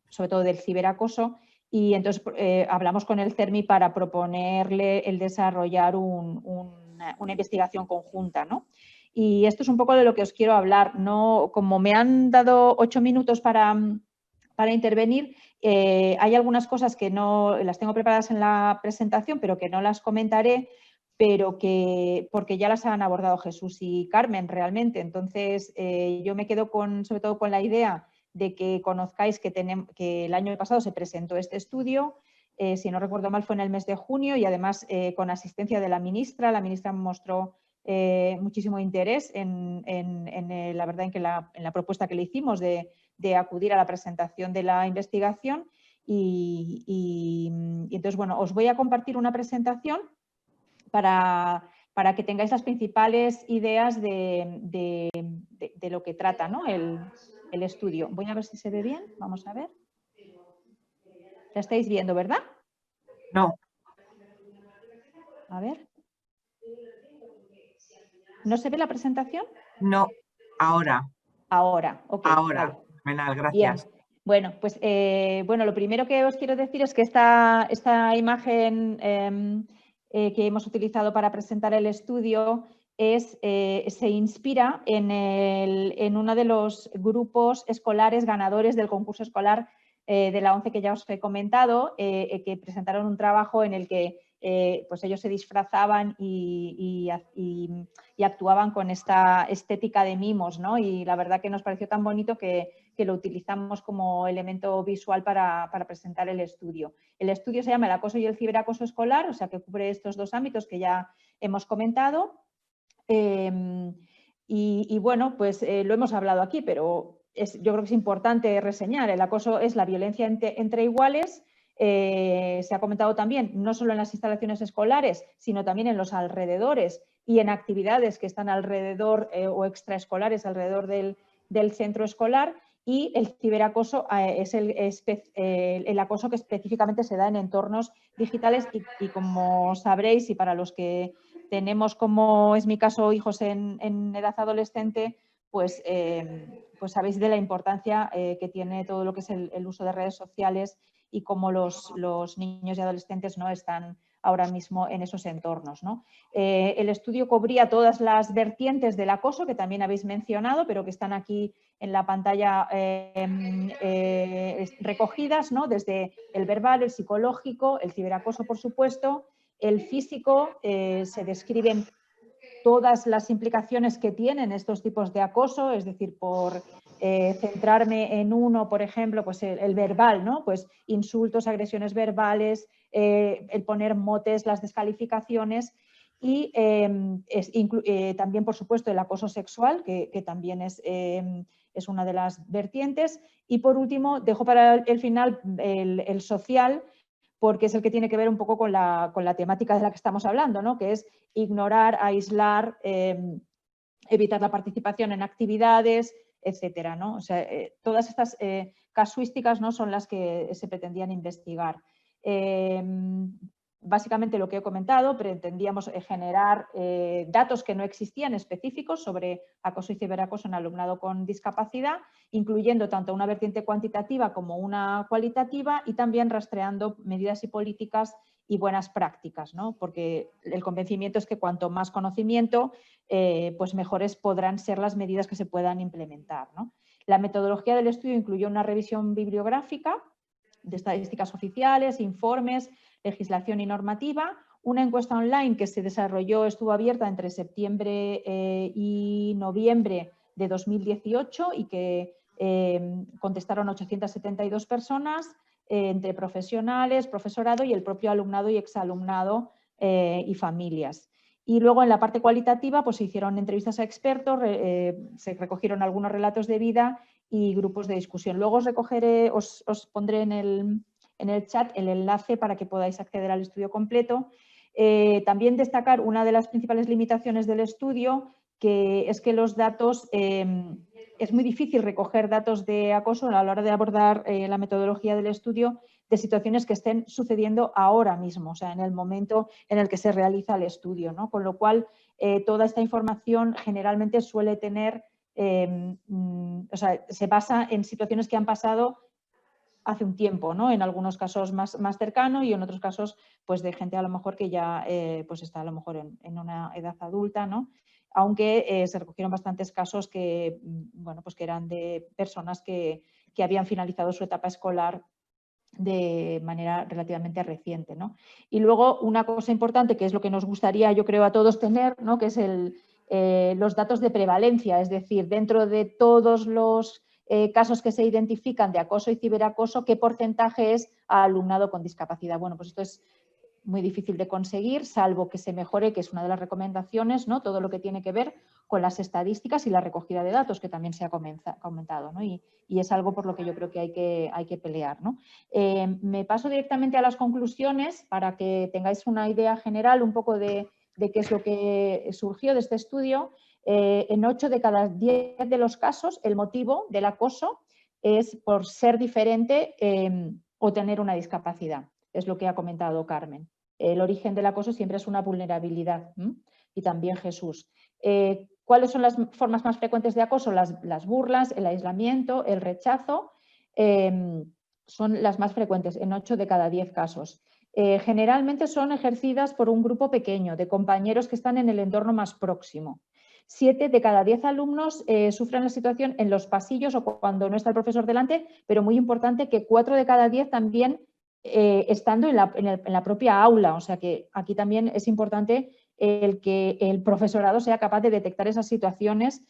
sobre todo del ciberacoso y entonces hablamos con el CERMI para proponerle el desarrollar una investigación conjunta, ¿no? Y esto es un poco de lo que os quiero hablar. No, como me han dado 8 minutos para intervenir, hay algunas cosas que no las tengo preparadas en la presentación, pero que no las comentaré, porque ya las han abordado Jesús y Carmen realmente. Entonces, yo me quedo sobre todo con la idea de que conozcáis que el año pasado se presentó este estudio. Si no recuerdo mal, fue en el mes de junio y además con asistencia de la ministra. La ministra mostró muchísimo interés en la verdad en la propuesta que le hicimos de acudir a la presentación de la investigación y entonces, bueno, os voy a compartir una presentación para que tengáis las principales ideas de lo que trata, ¿no?, el estudio. Voy a ver si se ve bien, vamos a ver. ¿La estáis viendo, verdad? No. A ver. ¿No se ve la presentación? No, ahora. Ahora, ok. Ahora, Vale. fenomenal, Bien. gracias. Bueno, pues lo primero que os quiero decir es que esta imagen que hemos utilizado para presentar el estudio se inspira en uno de los grupos escolares ganadores del concurso escolar de la ONCE que ya os he comentado, que presentaron un trabajo en el que pues ellos se disfrazaban y actuaban con esta estética de mimos, ¿no? Y la verdad que nos pareció tan bonito que lo utilizamos como elemento visual para presentar el estudio. El estudio se llama El acoso y el ciberacoso escolar, o sea que cubre estos dos ámbitos que ya hemos comentado. Y bueno, pues lo hemos hablado aquí, pero yo creo que es importante reseñar. El acoso es la violencia entre iguales. Se ha comentado también, no solo en las instalaciones escolares, sino también en los alrededores y en actividades que están alrededor o extraescolares alrededor del centro escolar. Y el ciberacoso es el acoso que específicamente se da en entornos digitales y como sabréis, y para los que tenemos, como es mi caso, hijos en edad adolescente, pues sabéis de la importancia que tiene todo lo que es el uso de redes sociales y cómo los niños y adolescentes no están ahora mismo en esos entornos, ¿no? El estudio cubría todas las vertientes del acoso que también habéis mencionado, pero que están aquí en la pantalla recogidas, ¿no? Desde el verbal, el psicológico, el ciberacoso, por supuesto, el físico. Se describen todas las implicaciones que tienen estos tipos de acoso, es decir, por centrarme en uno, por ejemplo, pues el verbal, ¿no? Pues insultos, agresiones verbales, el poner motes, las descalificaciones y también, por supuesto, el acoso sexual, que también es una de las vertientes. Y por último, dejo para el final el social, porque es el que tiene que ver un poco con la temática de la que estamos hablando, ¿no? Que es ignorar, aislar, evitar la participación en actividades, etcétera, ¿no? O sea, todas estas casuísticas, ¿no? Son las que se pretendían investigar. Básicamente lo que he comentado, pretendíamos generar datos que no existían específicos sobre acoso y ciberacoso en alumnado con discapacidad, incluyendo tanto una vertiente cuantitativa como una cualitativa y también rastreando medidas y políticas y buenas prácticas, ¿no? Porque el convencimiento es que cuanto más conocimiento, pues mejores podrán ser las medidas que se puedan implementar, ¿no? La metodología del estudio incluyó una revisión bibliográfica de estadísticas oficiales, informes, legislación y normativa, una encuesta online que se desarrolló, estuvo abierta entre septiembre y noviembre de 2018 y que contestaron 872 personas entre profesionales, profesorado y el propio alumnado y exalumnado y familias. Y luego en la parte cualitativa pues se hicieron entrevistas a expertos, se recogieron algunos relatos de vida y grupos de discusión. Luego os pondré en el chat el enlace para que podáis acceder al estudio completo. También destacar una de las principales limitaciones del estudio, que es que los datos, es muy difícil recoger datos de acoso a la hora de abordar la metodología del estudio de situaciones que estén sucediendo ahora mismo, o sea, en el momento en el que se realiza el estudio, ¿no? Con lo cual, toda esta información generalmente suele tener, o sea, se basa en situaciones que han pasado hace un tiempo, ¿no? En algunos casos más cercano y en otros casos pues de gente a lo mejor que ya pues está a lo mejor en una edad adulta, ¿no? Aunque se recogieron bastantes casos que, bueno, pues que eran de personas que habían finalizado su etapa escolar de manera relativamente reciente, ¿no? Y luego una cosa importante que es lo que nos gustaría, yo creo, a todos tener, ¿no? Que es los datos de prevalencia, es decir, dentro de todos los casos que se identifican de acoso y ciberacoso, ¿qué porcentaje es a alumnado con discapacidad? Bueno, pues esto es muy difícil de conseguir, salvo que se mejore, que es una de las recomendaciones, ¿no? Todo lo que tiene que ver con las estadísticas y la recogida de datos, que también se ha comentado, ¿no? Y es algo por lo que yo creo que hay que pelear, ¿no? Me paso directamente a las conclusiones para que tengáis una idea general un poco de qué es lo que surgió de este estudio. En 8 de cada 10 de los casos, el motivo del acoso es por ser diferente o tener una discapacidad. Es lo que ha comentado Carmen. el origen del acoso siempre es una vulnerabilidad. Y también Jesús. ¿Cuáles son las formas más frecuentes de acoso? Las burlas, el aislamiento, el rechazo, son las más frecuentes en 8 de cada 10 casos. Generalmente son ejercidas por un grupo pequeño de compañeros que están en el entorno más próximo. 7 de cada 10 alumnos sufren la situación en los pasillos o cuando no está el profesor delante, pero muy importante que 4 de cada 10 también estando en la propia aula. O sea que aquí también es importante el que el profesorado sea capaz de detectar esas situaciones,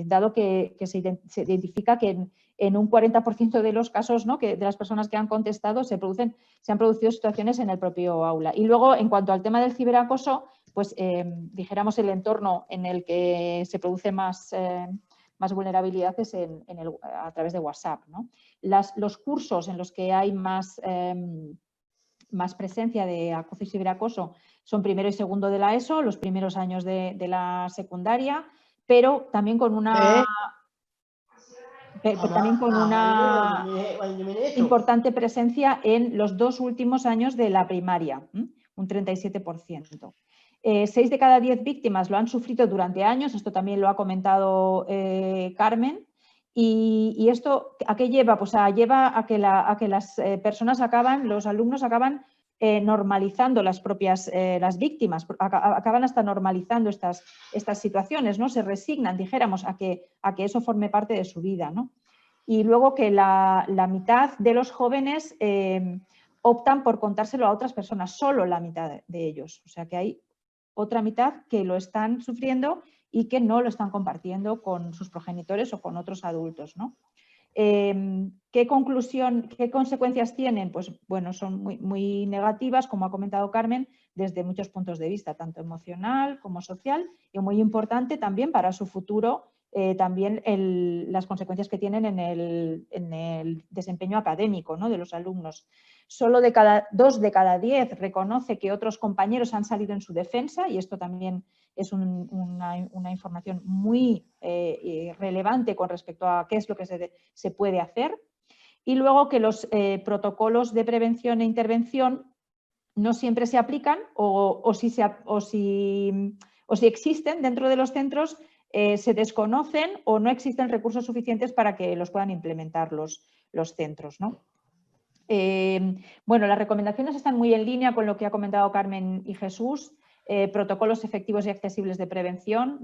dado que se identifica que en un 40% de los casos, ¿no?, de las personas que han contestado se han producido situaciones en el propio aula. Y luego, en cuanto al tema del ciberacoso, pues dijéramos el entorno en el que se produce más vulnerabilidad es a través de WhatsApp, ¿no? Los cursos en los que hay más presencia de acoso y ciberacoso son primero y segundo de la ESO, los primeros años de la secundaria, pero también con una importante presencia en los 2 últimos años de la primaria, un 37%. 6 de cada 10 víctimas lo han sufrido durante años, esto también lo ha comentado Carmen. ¿Y esto a qué lleva? Pues lleva a que las personas los alumnos acaban normalizando las víctimas, acaban hasta normalizando estas situaciones, ¿no? Se resignan, dijéramos, a que eso forme parte de su vida, ¿no? Y luego que la mitad de los jóvenes optan por contárselo a otras personas, solo la mitad de ellos. O sea que hay otra mitad que lo están sufriendo y que no lo están compartiendo con sus progenitores o con otros adultos, ¿no? ¿Qué consecuencias tienen? Pues bueno, son muy negativas, como ha comentado Carmen, desde muchos puntos de vista, tanto emocional como social, y muy importante también para su futuro, también las consecuencias que tienen en el desempeño académico, ¿no?, de los alumnos. Solo 2 de cada 10 reconoce que otros compañeros han salido en su defensa, y esto también es una información muy relevante con respecto a qué es lo que se puede hacer. Y luego que los protocolos de prevención e intervención no siempre se aplican o si existen dentro de los centros, se desconocen o no existen recursos suficientes para que los puedan implementar los centros, ¿no? Bueno, las recomendaciones están muy en línea con lo que ha comentado Carmen y Jesús. Protocolos efectivos y accesibles de prevención,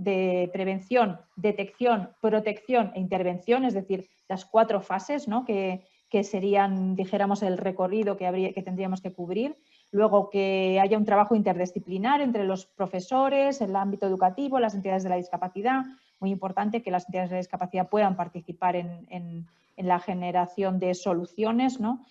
detección, protección e intervención, es decir, las 4 fases, ¿no?, que serían, dijéramos, el recorrido que tendríamos que cubrir. Luego, que haya un trabajo interdisciplinar entre los profesores, el ámbito educativo, las entidades de la discapacidad. Muy importante que las entidades de la discapacidad puedan participar en la generación de soluciones, ¿no?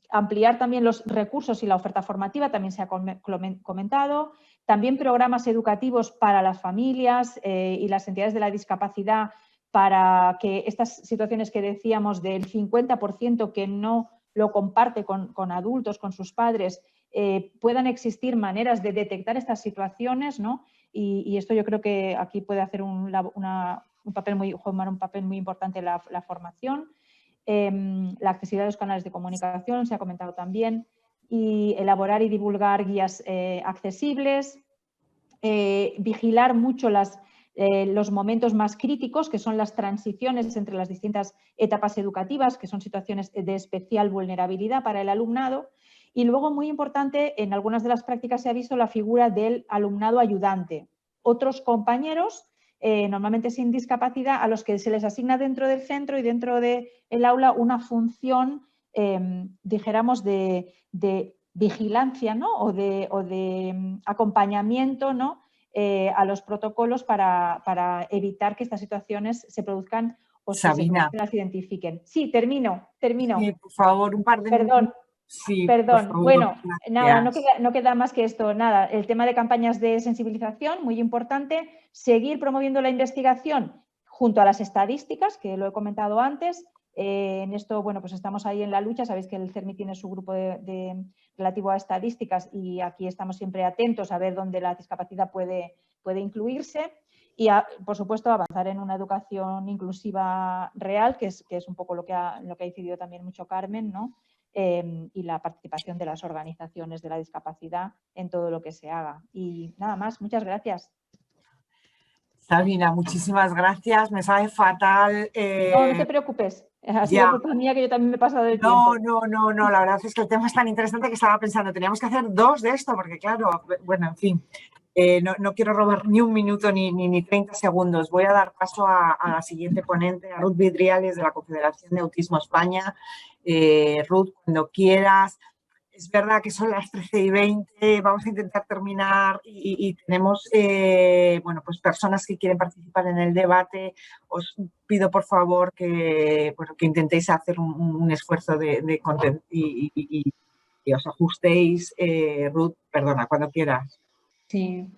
Ampliar también los recursos y la oferta formativa, también se ha comentado. También programas educativos para las familias y las entidades de la discapacidad, para que estas situaciones que decíamos del 50% que no lo comparte con adultos, con sus padres, puedan existir maneras de detectar estas situaciones, ¿no? Y esto yo creo que aquí puede hacer jugar un papel muy importante la formación. La accesibilidad a los canales de comunicación, se ha comentado también, y elaborar y divulgar guías accesibles, vigilar mucho los momentos más críticos, que son las transiciones entre las distintas etapas educativas, que son situaciones de especial vulnerabilidad para el alumnado. Y luego, muy importante, en algunas de las prácticas se ha visto la figura del alumnado ayudante. Otros compañeros, normalmente sin discapacidad, a los que se les asigna dentro del centro y dentro del aula una función, dijéramos, de vigilancia, ¿no?, o de acompañamiento, ¿no?, a los protocolos para evitar que estas situaciones se produzcan o Sabina, se las identifiquen. Sí, termino. Sí, por favor, un par de Perdón. minutos. Sí, Perdón, por favor, bueno, gracias. nada, no queda más que esto. Nada, el tema de campañas de sensibilización, muy importante. Seguir promoviendo la investigación junto a las estadísticas, que lo he comentado antes. En esto, bueno, pues estamos ahí en la lucha. Sabéis que el CERMI tiene su grupo relativo a estadísticas y aquí estamos siempre atentos a ver dónde la discapacidad puede incluirse. Y, por supuesto, avanzar en una educación inclusiva real, que es un poco lo que ha incidido también mucho Carmen, ¿no? y la participación de las organizaciones de la discapacidad en todo lo que se haga. Y nada más, muchas gracias. Sabina, muchísimas gracias. Me sabe fatal. No, no te preocupes. Ha sido culpa mía que yo también me he pasado del tiempo. No. La verdad es que el tema es tan interesante que estaba pensando, teníamos que hacer 2 de esto, porque claro, bueno, en fin. No quiero robar ni un minuto ni 30 segundos. Voy a dar paso a la siguiente ponente, a Ruth Vidriales, de la Confederación de Autismo España. Ruth, cuando quieras. Es verdad que son las 13:20, vamos a intentar terminar y tenemos bueno, pues personas que quieren participar en el debate. Os pido por favor que intentéis hacer un esfuerzo de content y os ajustéis. Ruth, perdona, cuando quieras. Sí,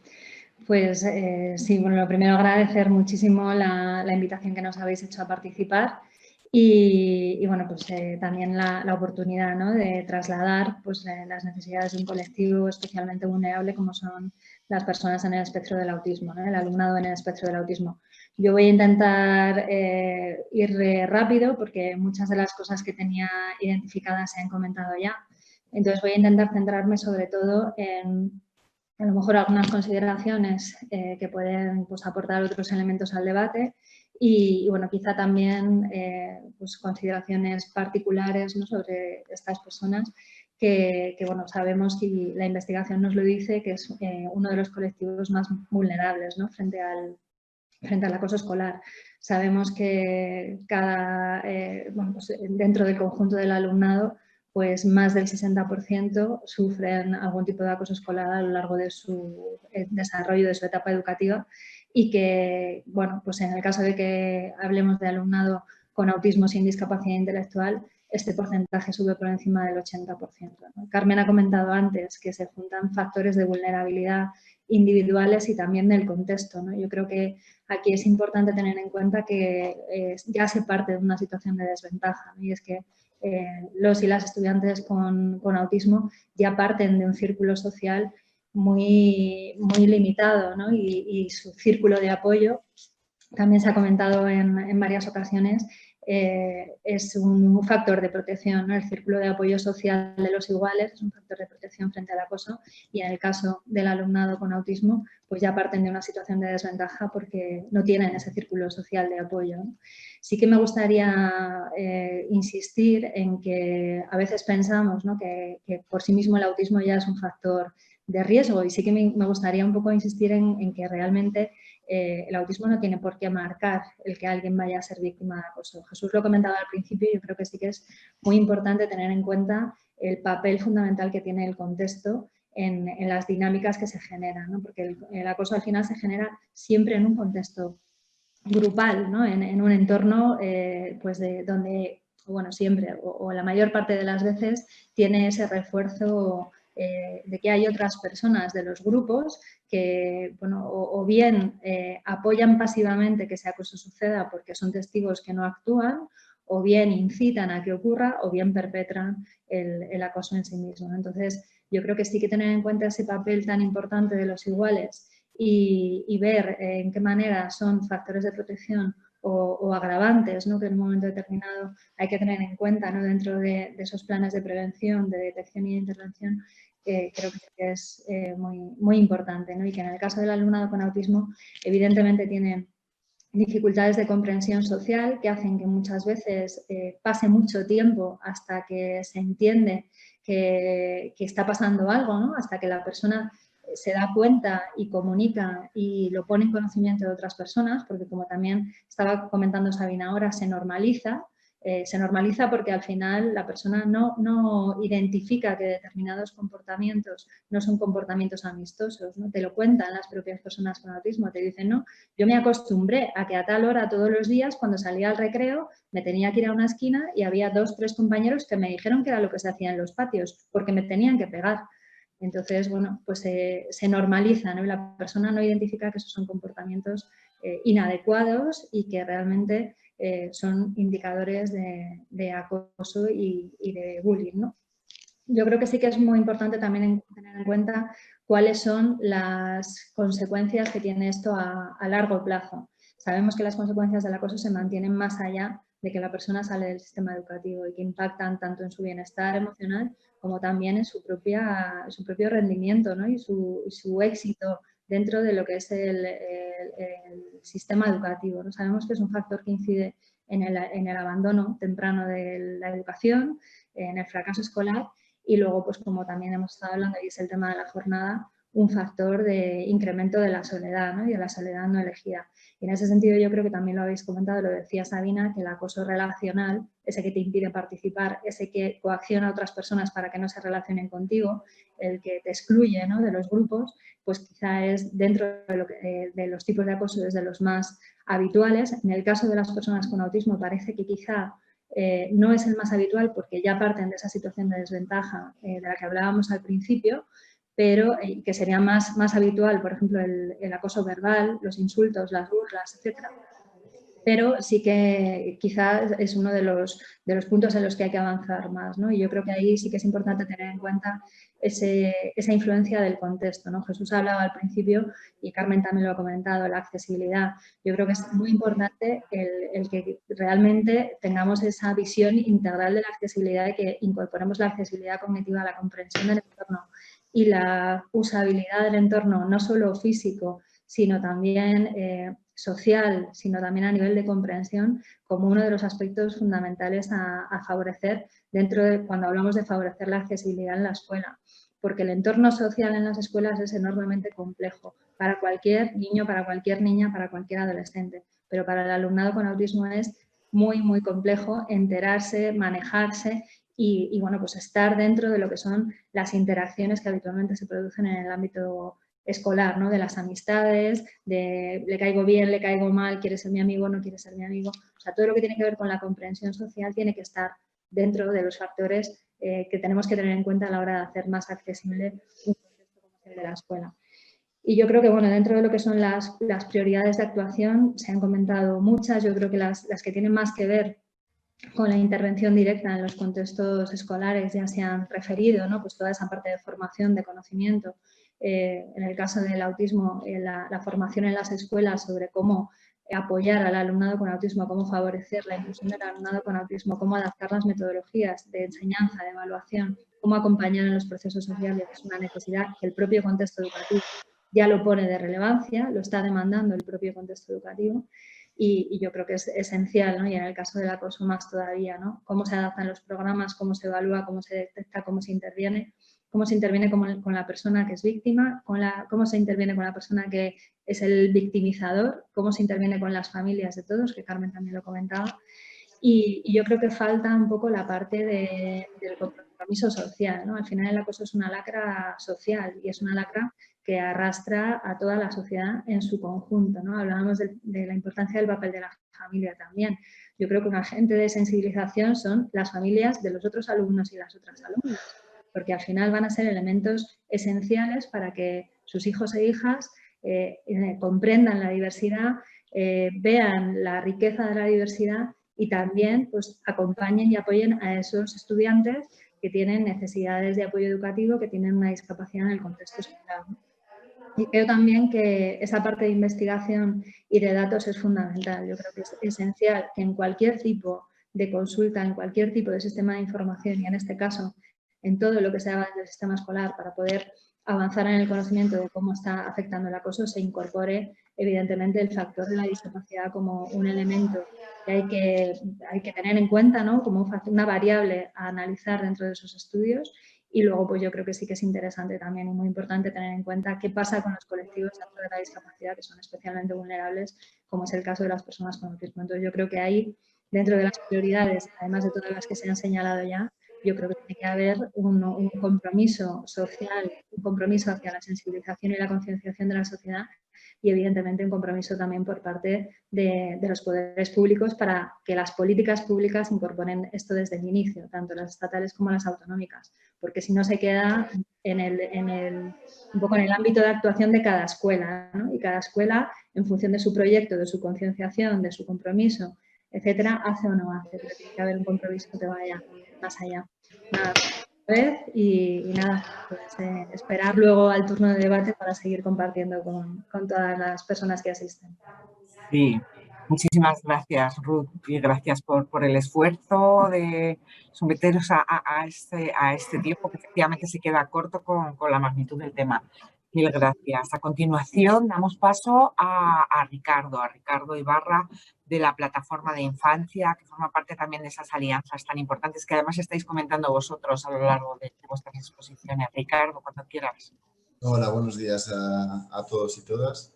pues sí, bueno, lo primero agradecer muchísimo la invitación que nos habéis hecho a participar y bueno, pues también la oportunidad, ¿no?, de trasladar pues, las necesidades de un colectivo especialmente vulnerable como son las personas en el espectro del autismo, ¿no?, el alumnado en el espectro del autismo. Yo voy a intentar ir rápido porque muchas de las cosas que tenía identificadas se han comentado ya. Entonces voy a intentar centrarme sobre todo en a lo mejor algunas consideraciones que pueden pues, aportar otros elementos al debate y bueno, quizá también pues, consideraciones particulares, ¿no?, sobre estas personas que bueno, sabemos y la investigación nos lo dice que es uno de los colectivos más vulnerables, ¿no?, frente al acoso escolar. Sabemos que bueno, pues, dentro del conjunto del alumnado pues más del 60% sufren algún tipo de acoso escolar a lo largo de su desarrollo, de su etapa educativa y que, bueno, pues en el caso de que hablemos de alumnado con autismo sin discapacidad intelectual, este porcentaje sube por encima del 80%, ¿no? Carmen ha comentado antes que se juntan factores de vulnerabilidad individuales y también del contexto, ¿no? Yo creo que aquí es importante tener en cuenta que ya se parte de una situación de desventaja, ¿no? Y es que los y las estudiantes con autismo ya parten de un círculo social muy limitado, ¿no? Y su círculo de apoyo, también se ha comentado en varias ocasiones, es un factor de protección, ¿no? El círculo de apoyo social de los iguales es un factor de protección frente al acoso y en el caso del alumnado con autismo pues ya parten de una situación de desventaja porque no tienen ese círculo social de apoyo, ¿no? Sí que me gustaría insistir en que a veces pensamos, ¿no?, que por sí mismo el autismo ya es un factor de riesgo y sí que me gustaría un poco insistir en que realmente el autismo no tiene por qué marcar el que alguien vaya a ser víctima de acoso. Jesús lo comentaba al principio y yo creo que sí que es muy importante tener en cuenta el papel fundamental que tiene el contexto en las dinámicas que se generan, ¿no? Porque el acoso al final se genera siempre en un contexto grupal, ¿no? En un entorno pues donde, bueno, siempre o la mayor parte de las veces tiene ese refuerzo de que hay otras personas de los grupos que, bueno, o bien apoyan pasivamente que ese acoso suceda porque son testigos que no actúan, o bien incitan a que ocurra, o bien perpetran el acoso en sí mismo. Entonces, yo creo que sí que tener en cuenta ese papel tan importante de los iguales y ver en qué manera son factores de protección o agravantes, ¿no?, que en un momento determinado hay que tener en cuenta, ¿no?, dentro de esos planes de prevención, de detección y de intervención, creo que es muy importante, ¿no? Y que en el caso del alumnado con autismo evidentemente tienen dificultades de comprensión social que hacen que muchas veces pase mucho tiempo hasta que se entiende que está pasando algo, ¿no?, hasta que la persona se da cuenta y comunica y lo pone en conocimiento de otras personas, porque como también estaba comentando Sabina ahora, se normaliza porque al final la persona no identifica que determinados comportamientos no son comportamientos amistosos, ¿no? Te lo cuentan las propias personas con autismo, te dicen, no, yo me acostumbré a que a tal hora todos los días cuando salía al recreo me tenía que ir a una esquina y había 2 o 3 compañeros que me dijeron que era lo que se hacía en los patios, porque me tenían que pegar. Entonces, bueno, pues se normaliza, ¿no? Y la persona no identifica que esos son comportamientos inadecuados y que realmente son indicadores de acoso y de bullying, ¿no? Yo creo que sí que es muy importante también tener en cuenta cuáles son las consecuencias que tiene esto a largo plazo. Sabemos que las consecuencias del acoso se mantienen más allá de que la persona sale del sistema educativo y que impactan tanto en su bienestar emocional como también en su propio rendimiento, ¿no? y su éxito dentro de lo que es el sistema educativo, ¿no? Sabemos que es un factor que incide en el abandono temprano de la educación, en el fracaso escolar y luego, pues como también hemos estado hablando y es el tema de la jornada, un factor de incremento de la soledad, ¿no? y de la soledad no elegida. Y en ese sentido yo creo que también lo habéis comentado, lo decía Sabina, que el acoso relacional, ese que te impide participar, ese que coacciona a otras personas para que no se relacionen contigo, el que te excluye, ¿no? de los grupos, pues quizá es dentro de los tipos de acoso desde los más habituales. En el caso de las personas con autismo parece que quizá no es el más habitual porque ya parten de esa situación de desventaja de la que hablábamos al principio, pero que sería más habitual, por ejemplo, el acoso verbal, los insultos, las burlas, etc. Pero sí que quizás es uno de los puntos en los que hay que avanzar más, ¿no? Y yo creo que ahí sí que es importante tener en cuenta esa influencia del contexto, ¿no? Jesús hablaba al principio y Carmen también lo ha comentado, la accesibilidad. Yo creo que es muy importante el que realmente tengamos esa visión integral de la accesibilidad y que incorporemos la accesibilidad cognitiva a la comprensión del entorno y la usabilidad del entorno, no solo físico, sino también social, sino también a nivel de comprensión, como uno de los aspectos fundamentales a favorecer cuando hablamos de favorecer la accesibilidad en la escuela. Porque el entorno social en las escuelas es enormemente complejo para cualquier niño, para cualquier niña, para cualquier adolescente. Pero para el alumnado con autismo es muy complejo enterarse, manejarse y bueno, pues estar dentro de lo que son las interacciones que habitualmente se producen en el ámbito escolar, ¿no? De las amistades, de le caigo bien, le caigo mal, quiere ser mi amigo, no quiere ser mi amigo. O sea, todo lo que tiene que ver con la comprensión social tiene que estar dentro de los factores que tenemos que tener en cuenta a la hora de hacer más accesible un contexto como el de la escuela. Y yo creo que, bueno, dentro de lo que son las prioridades de actuación, se han comentado muchas, yo creo que las que tienen más que ver con la intervención directa en los contextos escolares ya se han referido, ¿no? Pues toda esa parte de formación, de conocimiento. En el caso del autismo, la formación en las escuelas sobre cómo apoyar al alumnado con autismo, cómo favorecer la inclusión del alumnado con autismo, cómo adaptar las metodologías de enseñanza, de evaluación, cómo acompañar en los procesos sociales, es una necesidad que el propio contexto educativo ya lo pone de relevancia, lo está demandando el propio contexto educativo. Y yo creo que es esencial, ¿no? Y en el caso del acoso más todavía, ¿no? Cómo se adaptan los programas, cómo se evalúa, cómo se detecta, cómo se interviene con la persona que es víctima, cómo se interviene con la persona que es el victimizador, cómo se interviene con las familias de todos, que Carmen también lo comentaba. Y yo creo que falta un poco la parte del compromiso social, ¿no? Al final el acoso es una lacra social y es una lacra que arrastra a toda la sociedad en su conjunto, ¿no? Hablábamos de la importancia del papel de la familia también. Yo creo que un agente de sensibilización son las familias de los otros alumnos y las otras alumnas, porque al final van a ser elementos esenciales para que sus hijos e hijas comprendan la diversidad, vean la riqueza de la diversidad y también pues, acompañen y apoyen a esos estudiantes que tienen necesidades de apoyo educativo, que tienen una discapacidad en el contexto escolar. Y creo también que esa parte de investigación y de datos es fundamental. Yo creo que es esencial que en cualquier tipo de consulta, en cualquier tipo de sistema de información y en este caso en todo lo que se haga del sistema escolar para poder avanzar en el conocimiento de cómo está afectando el acoso, se incorpore evidentemente el factor de la discapacidad como un elemento que hay que tener en cuenta, ¿no? Como una variable a analizar dentro de esos estudios. Y luego, pues yo creo que sí que es interesante también y muy importante tener en cuenta qué pasa con los colectivos dentro de la discapacidad que son especialmente vulnerables, como es el caso de las personas con autismo. Entonces, yo creo que ahí, dentro de las prioridades, además de todas las que se han señalado ya, yo creo que tiene que haber un compromiso social, un compromiso hacia la sensibilización y la concienciación de la sociedad y, evidentemente, un compromiso también por parte de los poderes públicos para que las políticas públicas incorporen esto desde el inicio, tanto las estatales como las autonómicas, porque si no se queda un poco en el ámbito de actuación de cada escuela, ¿no? Y cada escuela, en función de su proyecto, de su concienciación, de su compromiso, etcétera, hace o no hace, pero tiene que haber un compromiso que vaya más allá. Nada, y nada, pues, esperar luego al turno de debate para seguir compartiendo con todas las personas que asisten. Sí, Muchísimas gracias, Ruth, y gracias por el esfuerzo de someteros a este tiempo que efectivamente se queda corto con la magnitud del tema. Mil gracias. A continuación damos paso a Ricardo Ibarra, de la Plataforma de Infancia, que forma parte también de esas alianzas tan importantes que además estáis comentando vosotros a lo largo de vuestras exposiciones. Ricardo, cuando quieras. Hola, buenos días a todos y todas.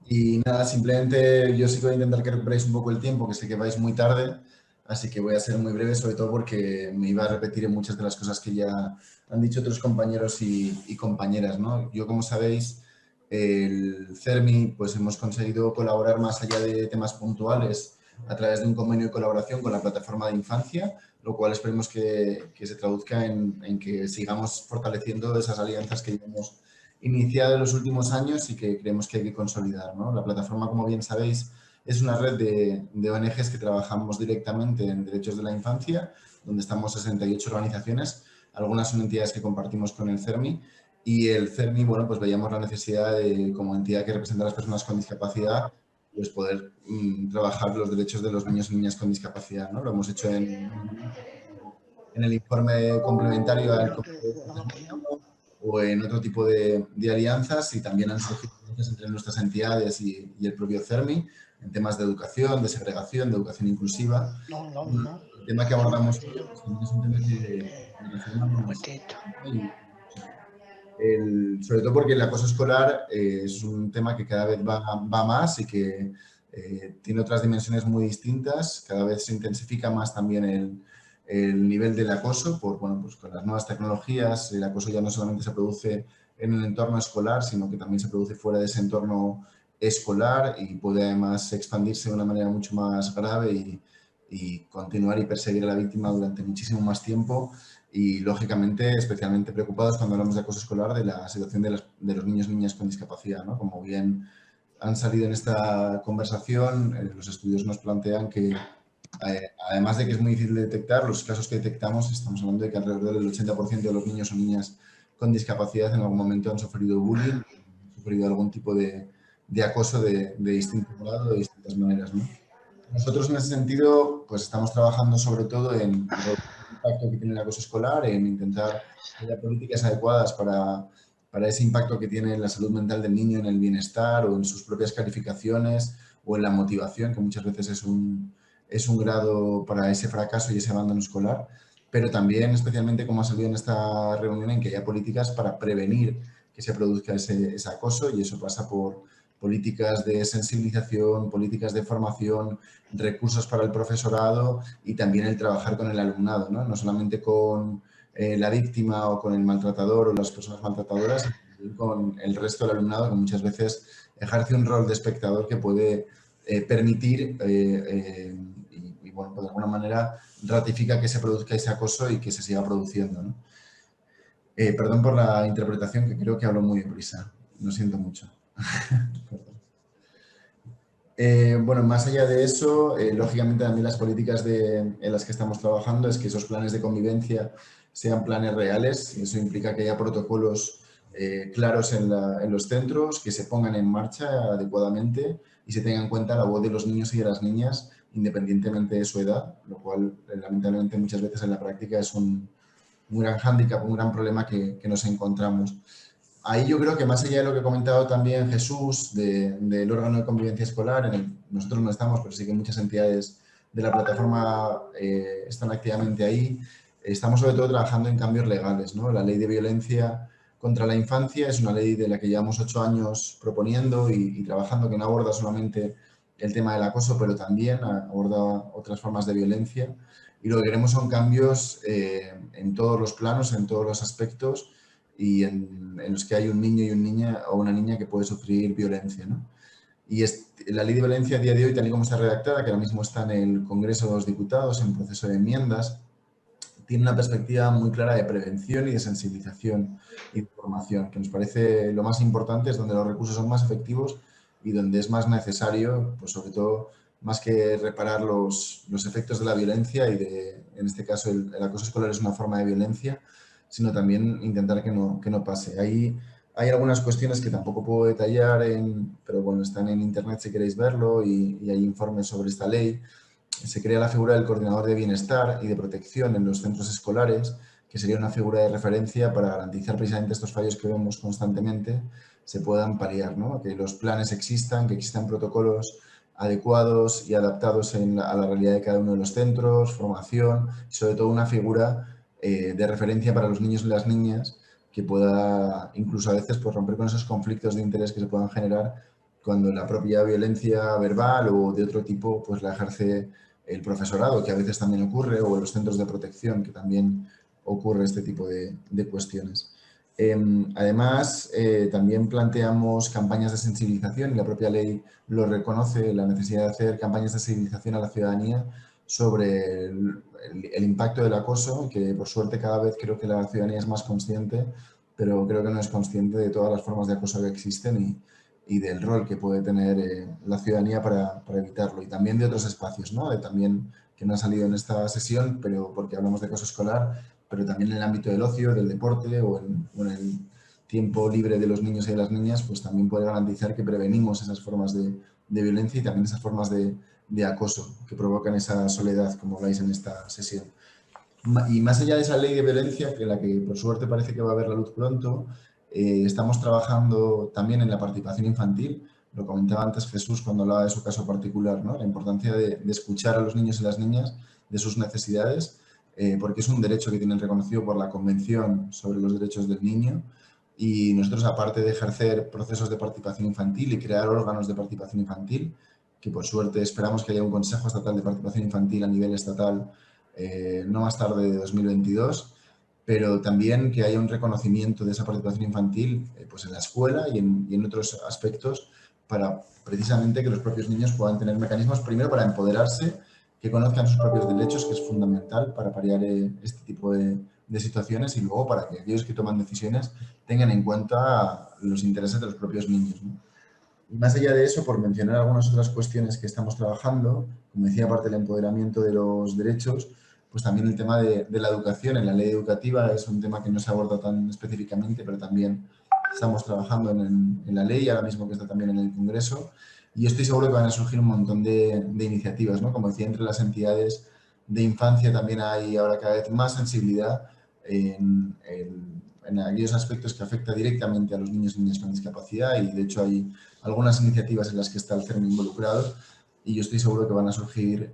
Y nada, simplemente yo sí que voy a intentar que recuperéis un poco el tiempo, que sé que vais muy tarde, así que voy a ser muy breve, sobre todo porque me iba a repetir en muchas de las cosas que ya han dicho otros compañeros y compañeras, ¿no? Yo, como sabéis, el CERMI, pues hemos conseguido colaborar más allá de temas puntuales a través de un convenio de colaboración con la Plataforma de Infancia, lo cual esperemos que se traduzca en que sigamos fortaleciendo esas alianzas que llevamos iniciado en los últimos años y que creemos que hay que consolidar, ¿no? La plataforma, como bien sabéis, es una red de ONGs que trabajamos directamente en derechos de la infancia, donde estamos 68 organizaciones, algunas son entidades que compartimos con el CERMI, y el CERMI, bueno, pues veíamos la necesidad de, como entidad que representa a las personas con discapacidad, pues poder trabajar los derechos de los niños y niñas con discapacidad, ¿no? Lo hemos hecho en el informe complementario al o en otro tipo de alianzas, y también han surgido alianzas entre nuestras entidades y el propio CERMI en temas de educación, de segregación, de educación inclusiva. El tema que abordamos hoy pues, también es un tema que relacionamos sobre todo porque el acoso escolar es un tema que cada vez va más y que tiene otras dimensiones muy distintas. Cada vez se intensifica más también el nivel del acoso, bueno, pues con las nuevas tecnologías. El acoso ya no solamente se produce en el entorno escolar, sino que también se produce fuera de ese entorno escolar y puede además expandirse de una manera mucho más grave y continuar y perseguir a la víctima durante muchísimo más tiempo. Y, lógicamente, especialmente preocupados cuando hablamos de acoso escolar de la situación de los niños y niñas con discapacidad, ¿no? Como bien han salido en esta conversación, los estudios nos plantean que además de que es muy difícil de detectar, los casos que detectamos, estamos hablando de que alrededor del 80% de los niños o niñas con discapacidad en algún momento han sufrido bullying, han sufrido algún tipo de acoso de distinto grado, de distintas maneras, ¿no? Nosotros, en ese sentido, pues estamos trabajando sobre todo en el impacto que tiene el acoso escolar, en intentar crear políticas adecuadas para ese impacto que tiene en la salud mental del niño, en el bienestar o en sus propias calificaciones o en la motivación, que muchas veces es un grado para ese fracaso y ese abandono escolar, pero también, especialmente, como ha salido en esta reunión, en que haya políticas para prevenir que se produzca ese acoso, y eso pasa por políticas de sensibilización, políticas de formación, recursos para el profesorado y también el trabajar con el alumnado, ¿no? No solamente con la víctima o con el maltratador o las personas maltratadoras, sino también con el resto del alumnado, que muchas veces ejerce un rol de espectador que puede permitir y, bueno, pues de alguna manera ratifica que se produzca ese acoso y que se siga produciendo, ¿no? Perdón por la interpretación, que creo que hablo muy deprisa. Lo siento mucho. Bueno, más allá de eso, lógicamente también las políticas en las que estamos trabajando es que esos planes de convivencia sean planes reales, y eso implica que haya protocolos claros en los centros, que se pongan en marcha adecuadamente y se tenga en cuenta la voz de los niños y de las niñas independientemente de su edad, lo cual lamentablemente muchas veces en la práctica es un gran hándicap, un gran problema que nos encontramos. Ahí yo creo que, más allá de lo que ha comentado también Jesús del órgano de convivencia escolar, nosotros no estamos, pero sí que muchas entidades de la plataforma están activamente ahí. Estamos sobre todo trabajando en cambios legales, ¿no? La ley de violencia contra la infancia es una ley de la que llevamos 8 años proponiendo y trabajando, que no aborda solamente el tema del acoso, pero también aborda otras formas de violencia. Y lo que queremos son cambios en todos los planos, en todos los aspectos, y en los que hay un niño y una niña que puede sufrir violencia, ¿no? Y la ley de violencia a día de hoy, tal y como está redactada, que ahora mismo está en el Congreso de los Diputados en proceso de enmiendas, tiene una perspectiva muy clara de prevención y de sensibilización y de formación, que nos parece lo más importante, es donde los recursos son más efectivos y donde es más necesario, pues sobre todo, más que reparar los efectos de la violencia y en este caso el acoso escolar es una forma de violencia, sino también intentar que no pase. Ahí hay algunas cuestiones que tampoco puedo detallar, pero bueno, están en internet si queréis verlo y hay informes sobre esta ley. Se crea la figura del coordinador de bienestar y de protección en los centros escolares, que sería una figura de referencia para garantizar precisamente estos fallos que vemos constantemente se puedan paliar, ¿no? Que los planes existan, que existan protocolos adecuados y adaptados a la realidad de cada uno de los centros, formación y sobre todo una figura de referencia para los niños y las niñas que pueda incluso a veces pues, romper con esos conflictos de interés que se puedan generar cuando la propia violencia verbal o de otro tipo pues la ejerce el profesorado, que a veces también ocurre, o los centros de protección, que también ocurre este tipo de cuestiones. Además, también planteamos campañas de sensibilización y la propia ley lo reconoce, la necesidad de hacer campañas de sensibilización a la ciudadanía sobre el impacto del acoso, que por suerte cada vez creo que la ciudadanía es más consciente, pero creo que no es consciente de todas las formas de acoso que existen y del rol que puede tener la ciudadanía para evitarlo. Y también de otros espacios, ¿no? También que no ha salido en esta sesión, pero porque hablamos de acoso escolar, pero también en el ámbito del ocio, del deporte o en el tiempo libre de los niños y de las niñas, pues también puede garantizar que prevenimos esas formas de violencia y también esas formas de acoso que provocan esa soledad, como habláis en esta sesión. Y más allá de esa ley de violencia, que la que por suerte parece que va a ver la luz pronto, estamos trabajando también en la participación infantil. Lo comentaba antes Jesús cuando hablaba de su caso particular, ¿no? La importancia de escuchar a los niños y las niñas, de sus necesidades, porque es un derecho que tienen reconocido por la Convención sobre los Derechos del Niño. Y nosotros, aparte de ejercer procesos de participación infantil y crear órganos de participación infantil, que por suerte esperamos que haya un Consejo Estatal de Participación Infantil a nivel estatal no más tarde de 2022, pero también que haya un reconocimiento de esa participación infantil pues en la escuela y en otros aspectos para precisamente que los propios niños puedan tener mecanismos, primero para empoderarse, que conozcan sus propios derechos, que es fundamental para paliar este tipo de situaciones y luego para que aquellos que toman decisiones tengan en cuenta los intereses de los propios niños, ¿no? Y más allá de eso, por mencionar algunas otras cuestiones que estamos trabajando, como decía, aparte del empoderamiento de los derechos, pues también el tema de la educación en la ley educativa es un tema que no se aborda tan específicamente, pero también estamos trabajando en la ley, ahora mismo que está también en el Congreso, y estoy seguro que van a surgir un montón de iniciativas, ¿no? Como decía, entre las entidades de infancia también hay ahora cada vez más sensibilidad en aquellos aspectos que afectan directamente a los niños y niñas con discapacidad, y de hecho hay algunas iniciativas en las que está el CERMI involucrado y yo estoy seguro que van a surgir,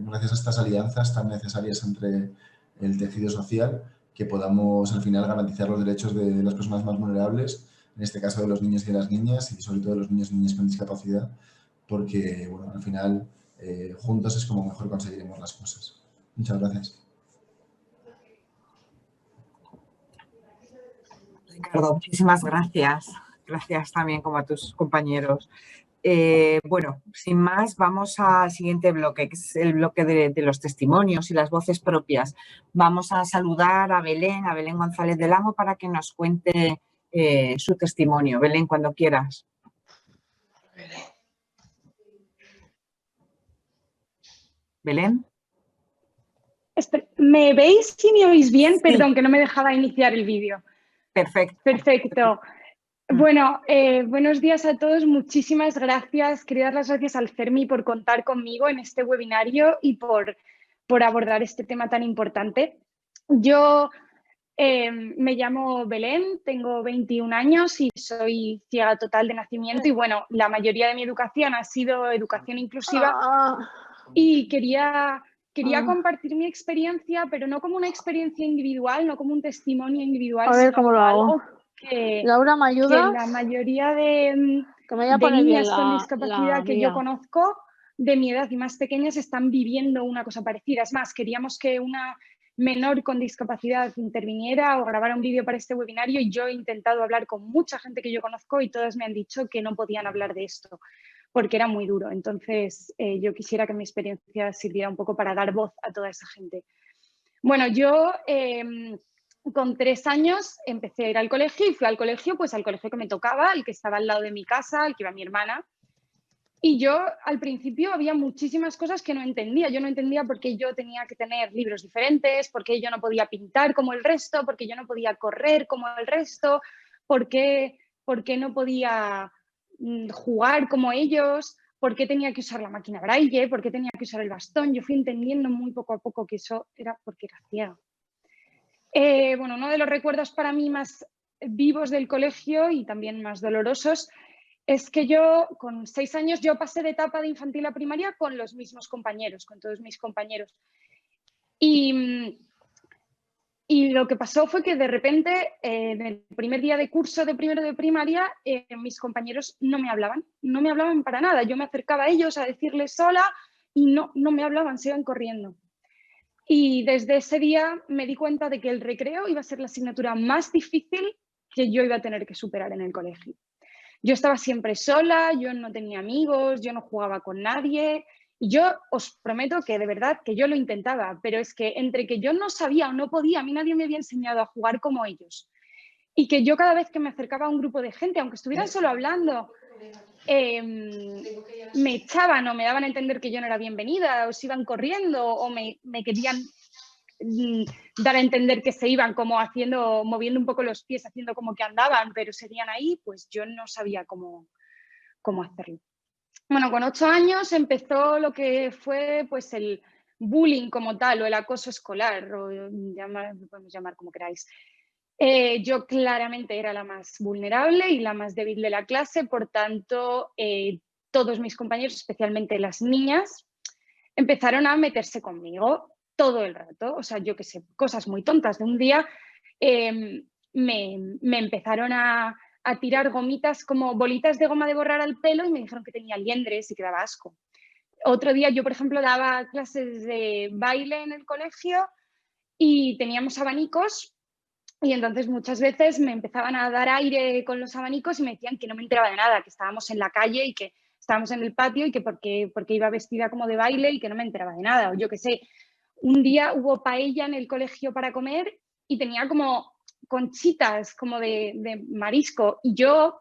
gracias a estas alianzas tan necesarias entre el tejido social, que podamos al final garantizar los derechos de las personas más vulnerables, en este caso de los niños y de las niñas y sobre todo de los niños y niñas con discapacidad, porque bueno, al final juntos es como mejor conseguiremos las cosas. Muchas gracias. Ricardo, muchísimas gracias. Gracias también como a tus compañeros. Bueno, sin más, vamos al siguiente bloque, que es el bloque de los testimonios y las voces propias. Vamos a saludar a Belén González del Amo, para que nos cuente su testimonio. Belén, cuando quieras. Belén. ¿Me veis y me oís bien? Sí. Perdón, que no me dejaba iniciar el vídeo. Perfecto. Perfecto. Bueno, buenos días a todos. Muchísimas gracias. Quería dar las gracias al CERMI por contar conmigo en este webinario y por abordar este tema tan importante. Yo me llamo Belén, tengo 21 años y soy ciega total de nacimiento. Y bueno, la mayoría de mi educación ha sido educación inclusiva y quería compartir mi experiencia, pero no como una experiencia individual, no como un testimonio individual, a ver sino cómo lo hago. algo que Laura, ¿me ayudas? la mayoría de poner niñas bien con discapacidad que yo conozco de mi edad y más pequeñas están viviendo una cosa parecida. Es más, queríamos que una menor con discapacidad interviniera o grabara un vídeo para este webinario y yo he intentado hablar con mucha gente que yo conozco y todas me han dicho que no podían hablar de esto porque era muy duro. Entonces, yo quisiera que mi experiencia sirviera un poco para dar voz a toda esa gente. Bueno, yo con 3 años empecé a ir al colegio y fui al colegio, pues al colegio que me tocaba, el que estaba al lado de mi casa, el que iba mi hermana. Y yo al principio había muchísimas cosas que no entendía. Yo no entendía por qué yo tenía que tener libros diferentes, por qué yo no podía pintar como el resto, por qué yo no podía correr como el resto, por qué ¿por qué no podía jugar como ellos? ¿Por qué tenía que usar la máquina Braille? ¿Por qué tenía que usar el bastón? Yo fui entendiendo muy poco a poco que eso era porque era ciega. Bueno, uno de los recuerdos para mí más vivos del colegio y también más dolorosos es que yo, con 6 años, yo pasé de etapa de infantil a primaria con los mismos compañeros, con todos mis compañeros. Y lo que pasó fue que de repente, en el primer día de curso de primero de primaria, mis compañeros no me hablaban para nada. Yo me acercaba a ellos a decirles hola y no me hablaban, se iban corriendo. Y desde ese día me di cuenta de que el recreo iba a ser la asignatura más difícil que yo iba a tener que superar en el colegio. Yo estaba siempre sola, yo no tenía amigos, yo no jugaba con nadie. Y yo os prometo que de verdad que yo lo intentaba, pero es que entre que yo no sabía o no podía, a mí nadie me había enseñado a jugar como ellos. Y que yo cada vez que me acercaba a un grupo de gente, aunque estuvieran solo hablando, me echaban o me daban a entender que yo no era bienvenida, o se iban corriendo, o me querían dar a entender que se iban como moviendo un poco los pies, haciendo como que andaban, pero seguían ahí, pues yo no sabía cómo hacerlo. Bueno, con 8 años empezó lo que fue pues el bullying como tal, o el acoso escolar, o podemos llamar como queráis. Yo claramente era la más vulnerable y la más débil de la clase, por tanto, todos mis compañeros, especialmente las niñas, empezaron a meterse conmigo todo el rato. O sea, yo qué sé, cosas muy tontas. De un día me empezaron a tirar gomitas como bolitas de goma de borrar al pelo y me dijeron que tenía liendres y que daba asco. Otro día yo, por ejemplo, daba clases de baile en el colegio y teníamos abanicos y entonces muchas veces me empezaban a dar aire con los abanicos y me decían que no me enteraba de nada, que estábamos en la calle y que estábamos en el patio y que porque iba vestida como de baile y que no me enteraba de nada. O yo qué sé, un día hubo paella en el colegio para comer y tenía como conchitas como de marisco y yo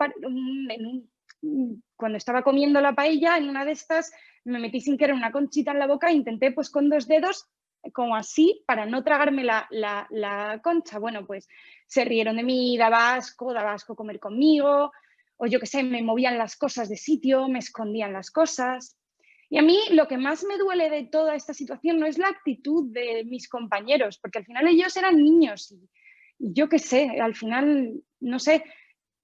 cuando estaba comiendo la paella, en una de estas me metí sin querer una conchita en la boca e intenté pues con 2 dedos como así para no tragarme la concha. Bueno, pues se rieron de mí, daba asco comer conmigo, o yo qué sé, me movían las cosas de sitio, me escondían las cosas. Y a mí lo que más me duele de toda esta situación no es la actitud de mis compañeros, porque al final ellos eran niños y yo qué sé, al final, no sé,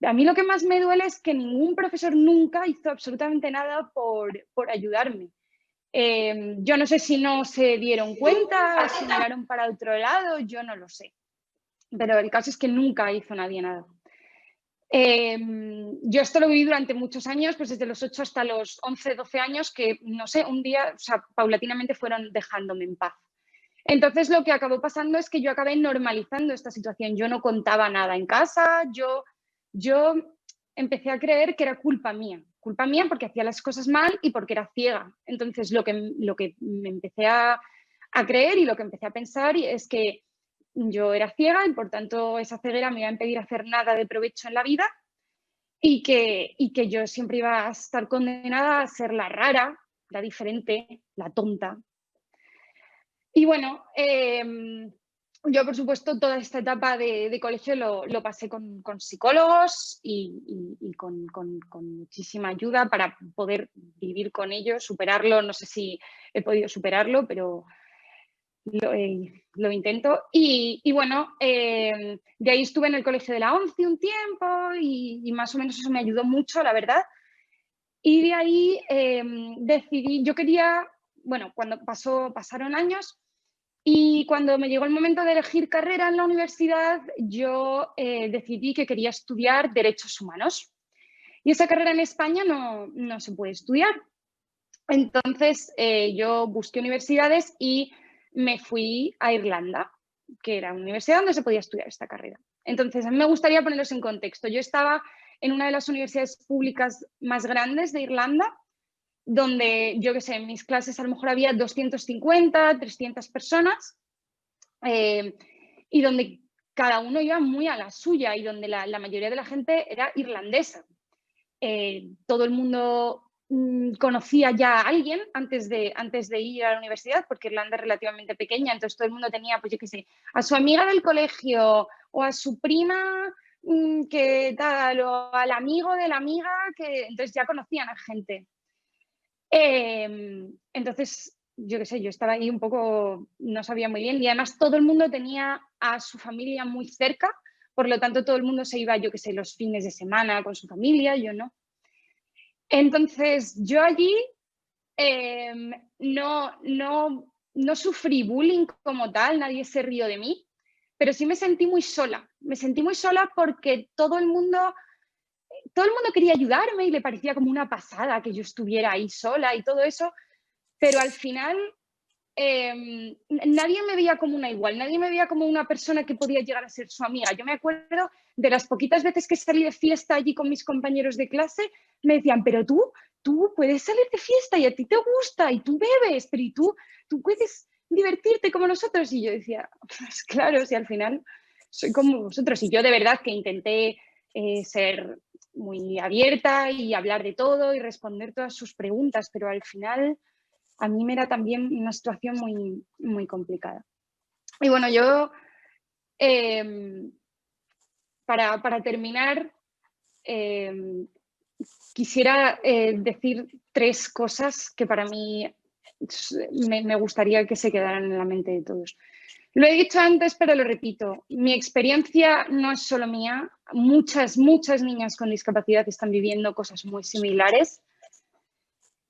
a mí lo que más me duele es que ningún profesor nunca hizo absolutamente nada por ayudarme. Yo no sé si no se dieron cuenta, si miraron para otro lado, yo no lo sé. Pero el caso es que nunca hizo nadie nada. Yo esto lo viví durante muchos años, pues desde los 8 hasta los 11, 12 años, que no sé, un día, o sea, paulatinamente fueron dejándome en paz. Entonces lo que acabó pasando es que yo acabé normalizando esta situación. Yo no contaba nada en casa, yo empecé a creer que era culpa mía porque hacía las cosas mal y porque era ciega. Entonces lo que me empecé a creer y lo que empecé a pensar es que yo era ciega y por tanto esa ceguera me iba a impedir hacer nada de provecho en la vida y que yo siempre iba a estar condenada a ser la rara, la diferente, la tonta. Y bueno, yo por supuesto toda esta etapa de colegio lo pasé con psicólogos y con muchísima ayuda para poder vivir con ello, superarlo. No sé si he podido superarlo, pero lo intento. Y bueno, de ahí estuve en el colegio de la ONCE un tiempo y más o menos eso me ayudó mucho, la verdad. Y de ahí decidí, yo quería, bueno, cuando pasaron años y cuando me llegó el momento de elegir carrera en la universidad, yo decidí que quería estudiar Derechos Humanos. Y esa carrera en España no se puede estudiar. Entonces yo busqué universidades y me fui a Irlanda, que era una universidad donde se podía estudiar esta carrera. Entonces, a mí me gustaría ponerlos en contexto. Yo estaba en una de las universidades públicas más grandes de Irlanda, donde, yo qué sé, en mis clases a lo mejor había 250, 300 personas, y donde cada uno iba muy a la suya y donde la mayoría de la gente era irlandesa. Todo el mundo conocía ya a alguien antes de ir a la universidad, porque Irlanda es relativamente pequeña, entonces todo el mundo tenía, pues yo qué sé, a su amiga del colegio o a su prima que tal, o al amigo de la amiga, que entonces ya conocían a gente. Entonces, yo qué sé, yo estaba ahí un poco, no sabía muy bien, y además todo el mundo tenía a su familia muy cerca, por lo tanto todo el mundo se iba, yo qué sé, los fines de semana con su familia, yo no. Entonces, yo allí no sufrí bullying como tal, nadie se rió de mí, pero sí me sentí muy sola. Me sentí muy sola porque todo el mundo quería ayudarme y le parecía como una pasada que yo estuviera ahí sola y todo eso, pero al final nadie me veía como una igual, nadie me veía como una persona que podía llegar a ser su amiga. Yo me acuerdo de las poquitas veces que salí de fiesta allí con mis compañeros de clase, me decían, pero tú puedes salir de fiesta y a ti te gusta y tú bebes, pero y tú puedes divertirte como nosotros. Y yo decía, pues claro, si al final soy como vosotros. Y yo de verdad que intenté ser muy abierta y hablar de todo y responder todas sus preguntas, pero al final a mí me era también una situación muy, muy complicada. Y bueno, yo, para terminar, quisiera decir 3 cosas que para mí me gustaría que se quedaran en la mente de todos. Lo he dicho antes, pero lo repito. Mi experiencia no es solo mía. Muchas, muchas niñas con discapacidad están viviendo cosas muy similares.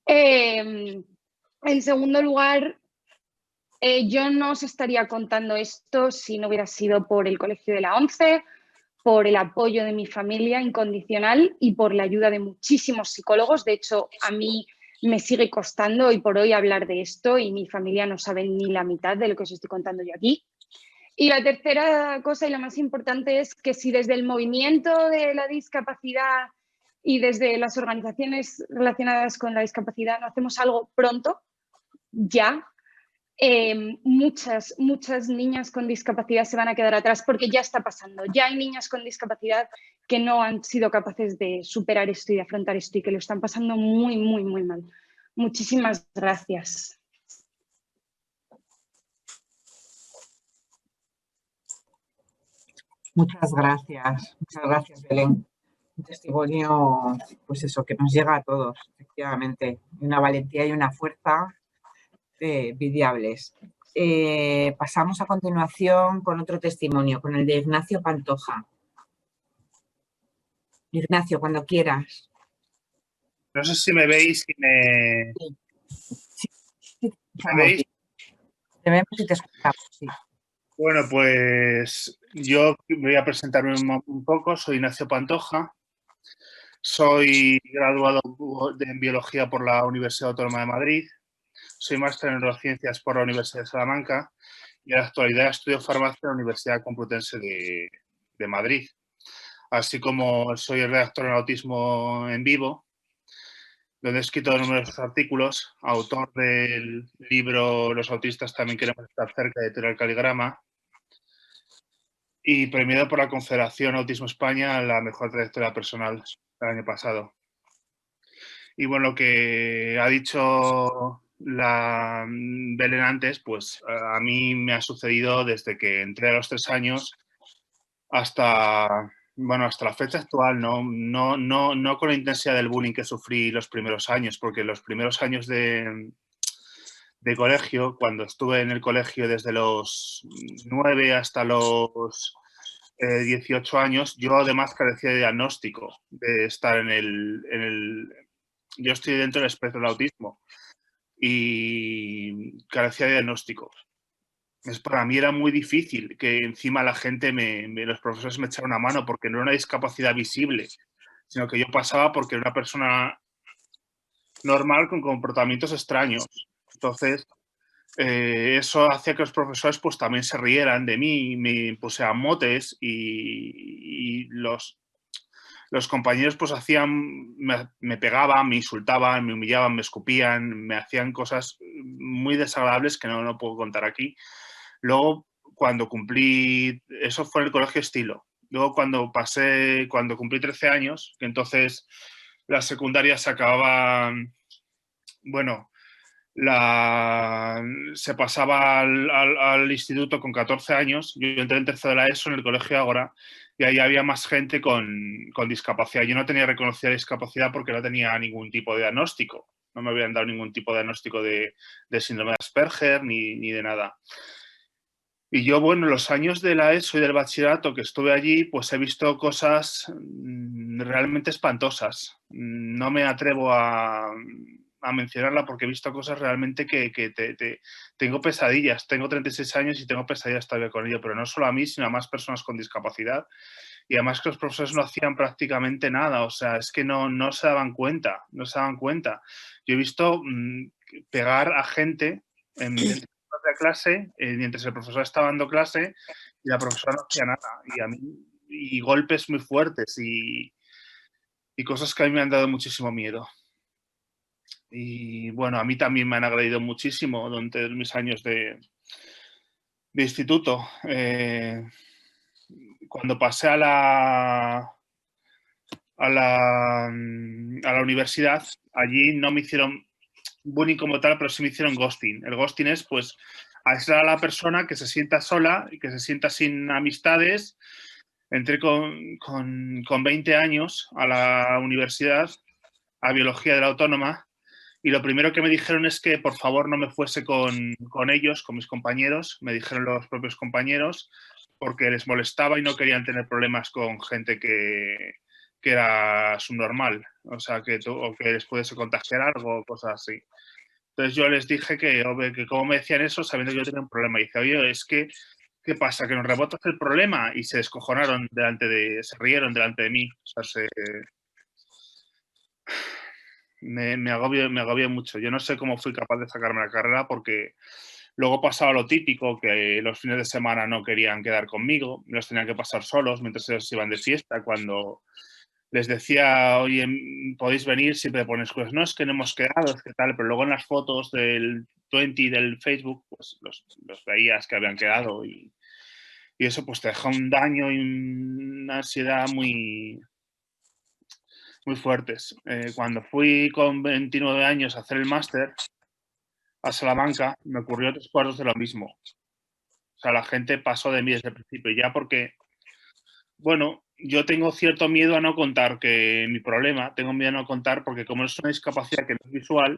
En segundo lugar, yo no os estaría contando esto si no hubiera sido por el Colegio de la ONCE, por el apoyo de mi familia incondicional y por la ayuda de muchísimos psicólogos. De hecho, a mí me sigue costando hoy por hoy hablar de esto y mi familia no sabe ni la mitad de lo que os estoy contando yo aquí. Y la tercera cosa y la más importante es que si desde el movimiento de la discapacidad y desde las organizaciones relacionadas con la discapacidad no hacemos algo pronto, ya, muchas niñas con discapacidad se van a quedar atrás porque ya está pasando. Ya hay niñas con discapacidad que no han sido capaces de superar esto y de afrontar esto y que lo están pasando muy, muy, muy mal. Muchísimas gracias. Muchas gracias, Belén. Un testimonio, pues eso, que nos llega a todos, efectivamente. Una valentía y una fuerza envidiables. Pasamos a continuación con otro testimonio, con el de Ignacio Pantoja. Ignacio, cuando quieras. No sé si me veis y me... Sí. ¿Me veis? Te vemos y te escuchamos, sí. Bueno, pues yo me voy a presentarme un poco. Soy Ignacio Pantoja. Soy graduado en Biología por la Universidad Autónoma de Madrid. Soy máster en Neurociencias por la Universidad de Salamanca y en la actualidad estudio farmacia en la Universidad Complutense de Madrid. Así como soy el redactor en Autismo en Vivo, donde he escrito numerosos artículos, autor del libro Los autistas también queremos estar cerca, de Editorial Caligrama, y premiado por la Confederación Autismo España a la mejor trayectoria personal el año pasado. Y bueno, lo que ha dicho la Belén antes, pues a mí me ha sucedido desde que entré a los 3 años hasta la fecha actual, no con la intensidad del bullying que sufrí los primeros años, porque los primeros años de colegio, cuando estuve en el colegio desde los 9 hasta los 18 años, yo además carecía de diagnóstico, de estar yo estoy dentro del espectro del autismo y carecía de diagnóstico. Para mí era muy difícil que encima la gente, los profesores me echaran una mano porque no era una discapacidad visible, sino que yo pasaba porque era una persona normal con comportamientos extraños. Entonces, eso hacía que los profesores pues también se rieran de mí, me pusieran motes y los compañeros pues me pegaban, me insultaban, me humillaban, me escupían, me hacían cosas muy desagradables que no puedo contar aquí. Luego, cuando cumplí, eso fue en el colegio Estilo. Luego, cuando cumplí 13 años, que entonces la secundaria se acababa, se pasaba al instituto con 14 años. Yo entré en tercero de la ESO en el colegio Ágora y ahí había más gente con discapacidad. Yo no tenía reconocida discapacidad porque no tenía ningún tipo de diagnóstico. No me habían dado ningún tipo de diagnóstico de síndrome de Asperger ni de nada. Y yo, bueno, en los años de la ESO y del bachillerato que estuve allí, pues he visto cosas realmente espantosas. No me atrevo a mencionarla porque he visto cosas realmente que tengo pesadillas. Tengo 36 años y tengo pesadillas todavía con ello, pero no solo a mí, sino a más personas con discapacidad. Y además que los profesores no hacían prácticamente nada, o sea, es que no se daban cuenta, no se daban cuenta. Yo he visto pegar a gente en de clase mientras el profesor estaba dando clase y la profesora no hacía nada. Y golpes muy fuertes y cosas que a mí me han dado muchísimo miedo. Y bueno, a mí también me han agredido muchísimo durante mis años de instituto. Cuando pasé a la universidad, allí no me hicieron bullying como tal, pero sí me hicieron ghosting. El ghosting es, pues, aislar a la persona que se sienta sola y que se sienta sin amistades. Entré con 20 años a la universidad, a Biología de la Autónoma, y lo primero que me dijeron es que por favor no me fuese con ellos, con mis compañeros, me dijeron los propios compañeros, porque les molestaba y no querían tener problemas con gente que era subnormal, o sea, o que les pudiese contagiar algo o cosas así. Entonces yo les dije que cómo me decían eso sabiendo que yo tenía un problema. Y dice, oye, es que, ¿qué pasa? ¿Que nos rebotas el problema? Y se descojonaron se rieron delante de mí. O sea, me agobia mucho. Yo no sé cómo fui capaz de sacarme la carrera porque luego pasaba lo típico, que los fines de semana no querían quedar conmigo, los tenían que pasar solos mientras ellos iban de fiesta. Cuando les decía, oye, podéis venir, siempre pones cosas, no, es que no hemos quedado, es que tal, pero luego en las fotos del 20 del Facebook, pues los veías que habían quedado y eso pues te deja un daño y una ansiedad muy, muy fuertes. Cuando fui con 29 años a hacer el máster a Salamanca, me ocurrió 3 cuartos de lo mismo. O sea, la gente pasó de mí desde el principio, ya porque, bueno, yo tengo cierto miedo a no contar que mi problema, tengo miedo a no contar porque como es una discapacidad que no es visual,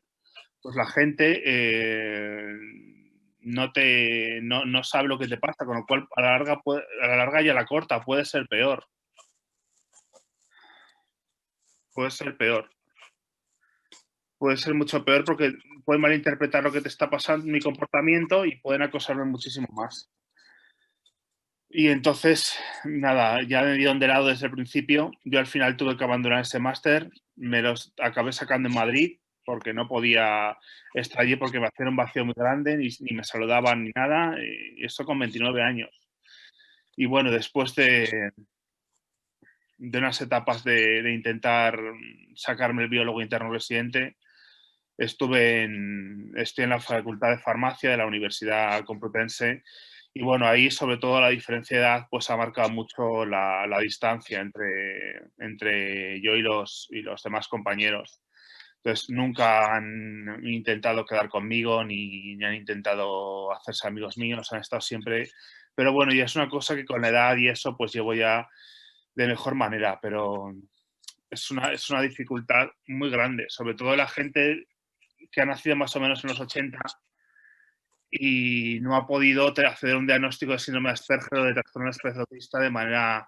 pues la gente no sabe lo que te pasa, con lo cual a la larga y a la corta puede ser peor. Puede ser peor. Puede ser mucho peor porque pueden malinterpretar lo que te está pasando, mi comportamiento, y pueden acosarme muchísimo más. Y entonces, nada, ya me dieron de lado desde el principio. Yo al final tuve que abandonar ese máster. Me los acabé sacando en Madrid porque no podía estar allí porque me hacían un vacío muy grande, ni me saludaban ni nada. Y esto con 29 años. Y bueno, después de unas etapas de intentar sacarme el biólogo interno residente, estoy en la Facultad de Farmacia de la Universidad Complutense. Y bueno, ahí sobre todo la diferencia de edad pues ha marcado mucho la distancia entre yo y los demás compañeros. Entonces nunca han intentado quedar conmigo ni han intentado hacerse amigos míos, han estado siempre... Pero bueno, y es una cosa que con la edad y eso pues llevo ya de mejor manera, pero es una dificultad muy grande, sobre todo la gente que ha nacido más o menos en los 80 y no ha podido acceder a un diagnóstico de síndrome de Asperger o de trastorno espectro autista de manera,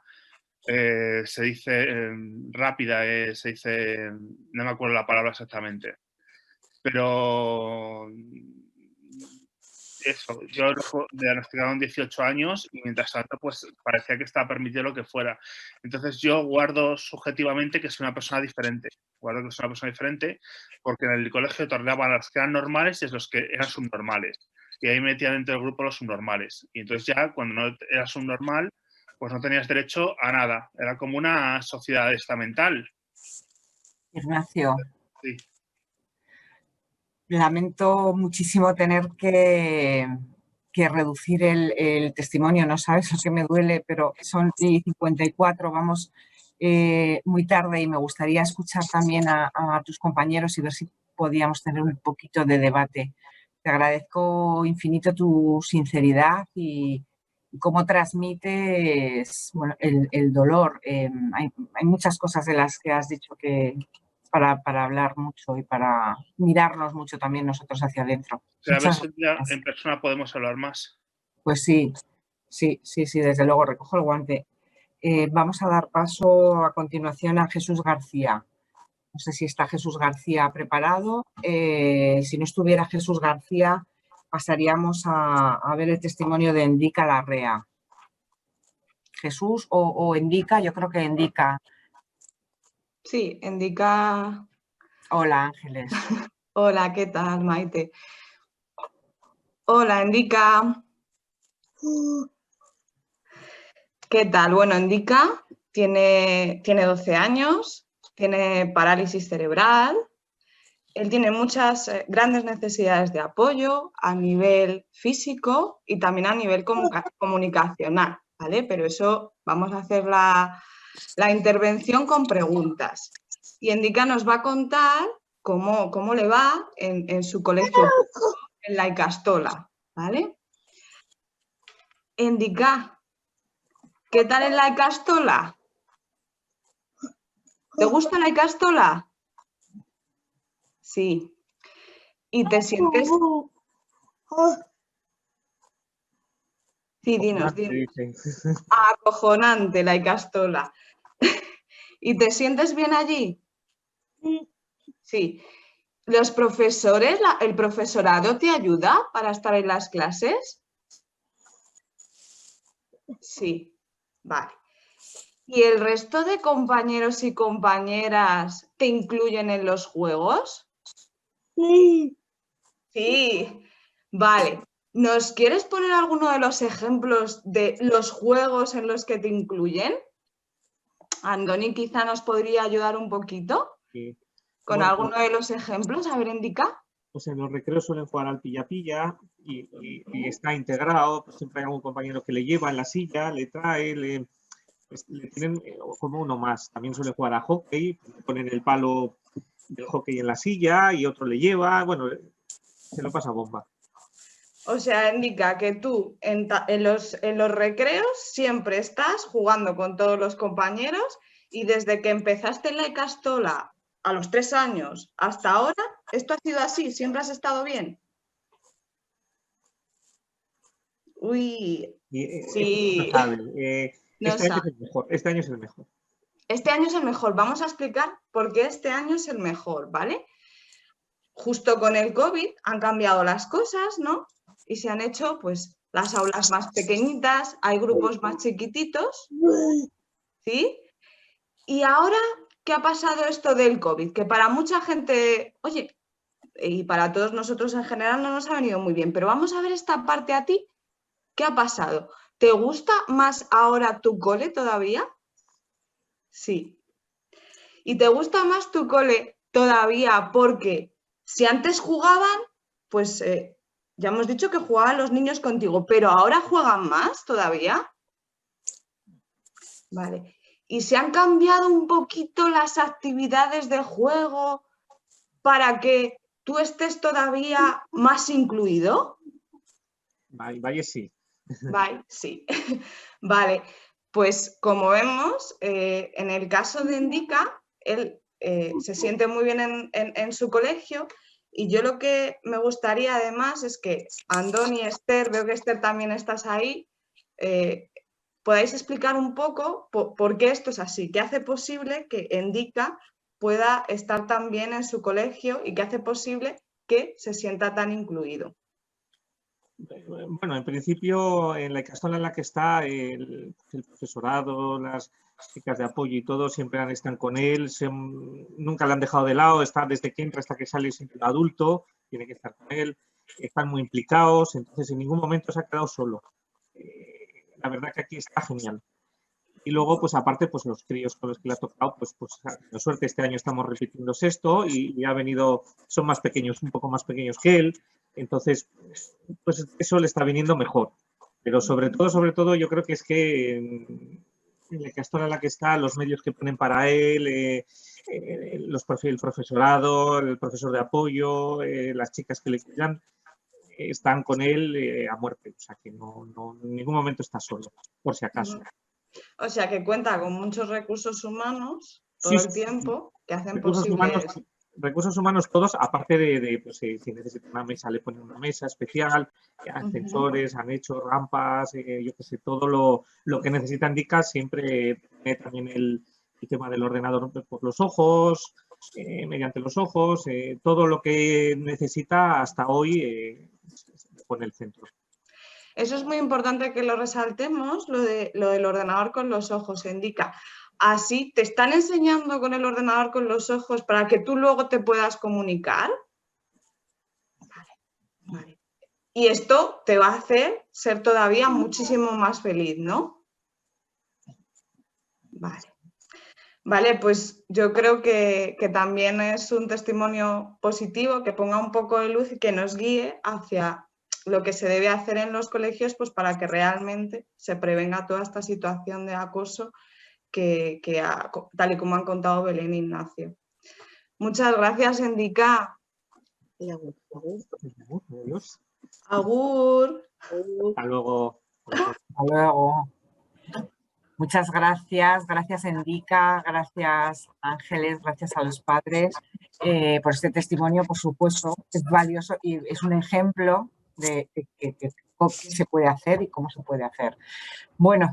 se dice, rápida, se dice, no me acuerdo la palabra exactamente, pero eso, yo lo diagnosticaron 18 años y mientras tanto pues parecía que estaba permitido lo que fuera. Entonces yo guardo subjetivamente que soy una persona diferente. Guardo que soy una persona diferente porque en el colegio torneaban a los que eran normales y a los que eran subnormales. Y ahí me metían dentro del grupo los subnormales. Y entonces ya cuando no eras subnormal, pues no tenías derecho a nada. Era como una sociedad estamental. Ignacio. Sí. Lamento muchísimo tener que reducir el testimonio, no sabes lo que me duele, pero son 54, vamos muy tarde y me gustaría escuchar también a tus compañeros y ver si podíamos tener un poquito de debate. Te agradezco infinito tu sinceridad y cómo transmites bueno, el dolor. Hay muchas cosas de las que has dicho que para hablar mucho y para mirarnos mucho también nosotros hacia adentro. A ver si ya en persona podemos hablar más. Pues sí, desde luego, recojo el guante. Vamos a dar paso a continuación a Jesús García. No sé si está Jesús García preparado. Si no estuviera Jesús García, pasaríamos a ver el testimonio de Endica Larrea. Jesús o Endica, yo creo que Endica. Sí, Endica. Hola, Ángeles. Hola, ¿qué tal, Maite? Hola, Endica. ¿Qué tal? Bueno, Endica tiene 12 años, tiene parálisis cerebral. Él tiene muchas grandes necesidades de apoyo a nivel físico y también a nivel comunicacional, ¿vale? Pero eso vamos a hacer la intervención con preguntas. Y Endica nos va a contar cómo le va en su colegio, en la Icastola, ¿vale? Endica, ¿qué tal en la Icastola? ¿Te gusta la Icastola? Sí. ¿Y te sientes...? Sí, dinos. Acojonante la Icastola. ¿Y te sientes bien allí? Sí. ¿Los profesores, el profesorado te ayuda para estar en las clases? Sí, vale. ¿Y el resto de compañeros y compañeras te incluyen en los juegos? Sí. Sí, vale. ¿Nos quieres poner alguno de los ejemplos de los juegos en los que te incluyen? Andoni quizá nos podría ayudar un poquito. Sí. Con alguno de los ejemplos. A ver, Endica. Pues en los recreos suelen jugar al pilla-pilla y está integrado. Pues siempre hay algún compañero que le lleva en la silla, le trae, pues le tienen como uno más. También suele jugar a hockey, ponen el palo del hockey en la silla y otro le lleva. Bueno, se lo pasa bomba. O sea, Endica, que tú en los recreos siempre estás jugando con todos los compañeros y desde que empezaste en la Icastola a los 3 años hasta ahora, ¿esto ha sido así? ¿Siempre has estado bien? Uy, sí. Este año es el mejor. Este año es el mejor. Este año es el mejor. Vamos a explicar por qué este año es el mejor, ¿vale? Justo con el COVID han cambiado las cosas, ¿no? Y se han hecho, pues, las aulas más pequeñitas, hay grupos más chiquititos, ¿sí? Y ahora, ¿qué ha pasado esto del COVID? Que para mucha gente, oye, y para todos nosotros en general no nos ha venido muy bien, pero vamos a ver esta parte a ti. ¿Qué ha pasado? ¿Te gusta más ahora tu cole todavía? Sí. ¿Y te gusta más tu cole todavía porque si antes jugaban, pues ya hemos dicho que jugaban los niños contigo, pero ahora juegan más todavía? Vale. ¿Y se han cambiado un poquito las actividades de juego para que tú estés todavía más incluido? Vaya sí. Vale, sí. Vale, pues como vemos, en el caso de Endica, él se siente muy bien en su colegio y yo lo que me gustaría además es que Andoni y Esther, veo que Esther también estás ahí, podáis explicar un poco por qué esto es así, qué hace posible que Endica pueda estar tan bien en su colegio y qué hace posible que se sienta tan incluido. Bueno, en principio, en la Icastola en la que está, el profesorado, las chicas de apoyo y todo siempre están con él, nunca le han dejado de lado, está desde que entra hasta que sale siempre un adulto, tiene que estar con él, están muy implicados, entonces en ningún momento se ha quedado solo. La verdad que aquí está genial. Y luego, pues aparte, pues los críos con los que le ha tocado, pues con suerte este año estamos repitiendo sexto y ha venido, son más pequeños, un poco más pequeños que él, entonces, pues eso le está viniendo mejor. Pero sobre todo, yo creo que es que en la Icastola en la que está, los medios que ponen para él, el profesorado, el profesor de apoyo, las chicas que le cuidan, están con él a muerte, o sea que no, en ningún momento está solo, por si acaso. O sea que cuenta con muchos recursos humanos todo el tiempo que hacen posible. Recursos humanos todos, aparte de pues, si necesita una mesa, le ponen una mesa especial, ascensores, han hecho rampas, yo qué sé, todo lo que necesita Indica, siempre pone también el tema del ordenador por los ojos, mediante los ojos, todo lo que necesita hasta hoy pone el centro. Eso es muy importante que lo resaltemos, lo del ordenador con los ojos, Indica. Así, ¿te están enseñando con el ordenador con los ojos para que tú luego te puedas comunicar? Vale. Y esto te va a hacer ser todavía muchísimo más feliz, ¿no? Vale. Vale, pues yo creo que también es un testimonio positivo que ponga un poco de luz y que nos guíe hacia lo que se debe hacer en los colegios, pues para que realmente se prevenga toda esta situación de acoso tal y como han contado Belén e Ignacio. Muchas gracias, Indica. Agur. Hasta luego. Hasta luego. Muchas gracias, gracias Indica, gracias Ángeles, gracias a los padres por este testimonio, por supuesto, es valioso y es un ejemplo de qué se puede hacer y cómo se puede hacer. Bueno,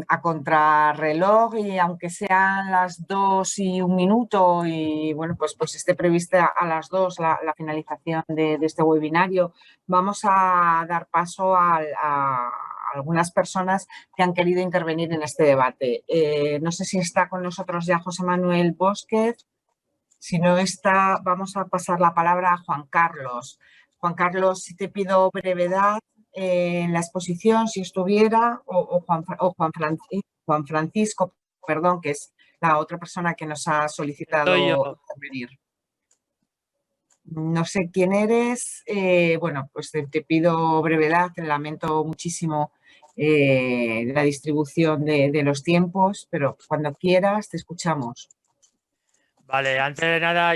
a contrarreloj y aunque sean las 2:01 y bueno, pues esté prevista a las 2 la finalización de este webinario, vamos a dar paso a algunas personas que han querido intervenir en este debate. No sé si está con nosotros ya José Manuel Bosquez. Si no está, vamos a pasar la palabra a Juan Carlos. Juan Carlos, si te pido brevedad en la exposición, si estuviera, o Juan Francisco, perdón, que es la otra persona que nos ha solicitado intervenir. No sé quién eres, bueno, pues te pido brevedad, te lamento muchísimo la distribución de los tiempos, pero cuando quieras te escuchamos. Vale, antes de nada,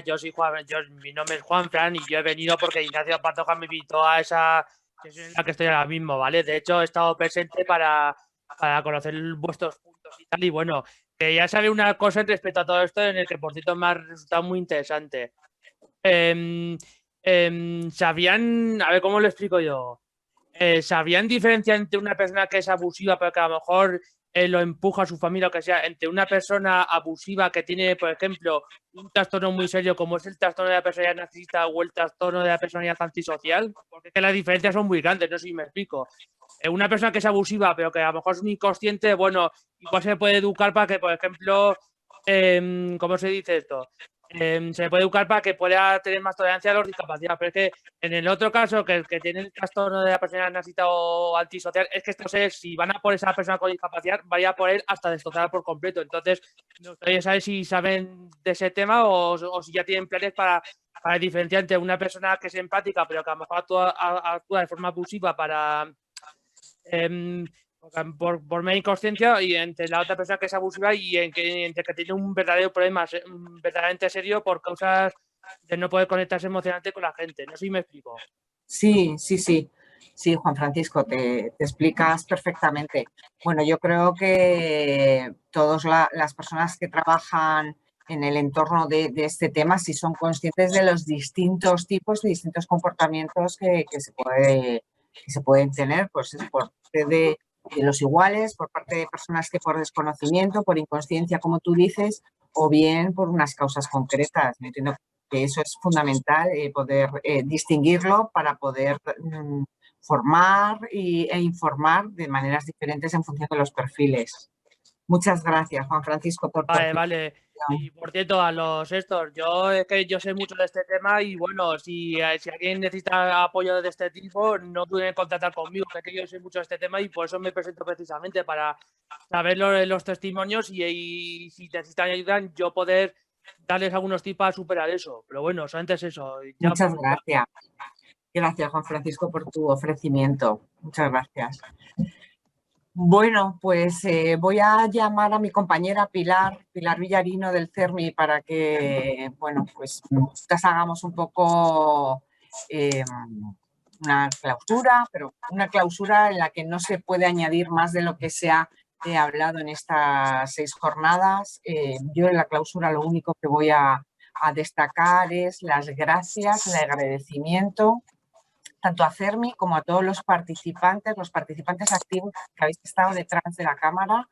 mi nombre es Juanfran y yo he venido porque Ignacio Pantoja me invitó a esa sesión en la que estoy ahora mismo, ¿vale? De hecho, he estado presente para conocer vuestros puntos y tal, y bueno, quería saber una cosa respecto a todo esto en el que, por cierto, me ha resultado muy interesante. ¿Sabían, a ver cómo lo explico yo? ¿Sabían diferenciar entre una persona que es abusiva pero que a lo mejor lo empuja a su familia o que sea, entre una persona abusiva que tiene, por ejemplo, un trastorno muy serio como es el trastorno de la personalidad narcisista o el trastorno de la personalidad antisocial? Porque es que las diferencias son muy grandes, no sé si me explico. Una persona que es abusiva pero que a lo mejor es un inconsciente, bueno, igual se puede educar para que, por ejemplo, ¿cómo se dice esto? Se puede educar para que pueda tener más tolerancia a los discapacidades, pero es que en el otro caso, que el que tiene el trastorno de la personalidad narcisista o antisocial, es que estos es, si van a por esa persona con discapacidad, vaya a por él hasta destrozar por completo. Entonces, me gustaría saber si saben de ese tema o si ya tienen planes para diferenciar entre una persona que es empática, pero que a lo mejor actúa de forma abusiva para por media inconsciencia, y entre la otra persona que es abusiva y entre que tiene un verdadero problema verdaderamente serio por causas de no poder conectarse emocionalmente con la gente. No sé si me explico. Sí, Juan Francisco, te explicas perfectamente. Bueno, yo creo que todas las personas que trabajan en el entorno de este tema sí son conscientes de los distintos tipos, de distintos comportamientos que se pueden tener, pues es por parte de los iguales, por parte de personas que por desconocimiento, por inconsciencia, como tú dices, o bien por unas causas concretas. Me entiendo que eso es fundamental, poder distinguirlo para poder formar e informar de maneras diferentes en función de los perfiles. Muchas gracias, Juan Francisco, por Vale. Y por cierto, a los estos, yo sé mucho de este tema y bueno, si alguien necesita apoyo de este tipo, no duden en contactar conmigo, que yo sé mucho de este tema y por eso me presento precisamente para saber los testimonios y si necesitan ayuda, yo poder darles algunos tips para superar eso. Pero bueno, solamente es eso. Muchas gracias. Gracias, Juan Francisco, por tu ofrecimiento. Muchas gracias. Bueno, pues voy a llamar a mi compañera Pilar Villarino del CERMI para que, bueno, pues hagamos un poco una clausura, pero una clausura en la que no se puede añadir más de lo que se ha hablado en estas 6 jornadas. Yo en la clausura lo único que voy a destacar es las gracias, el agradecimiento tanto a CERMI como a todos los participantes activos que habéis estado detrás de la cámara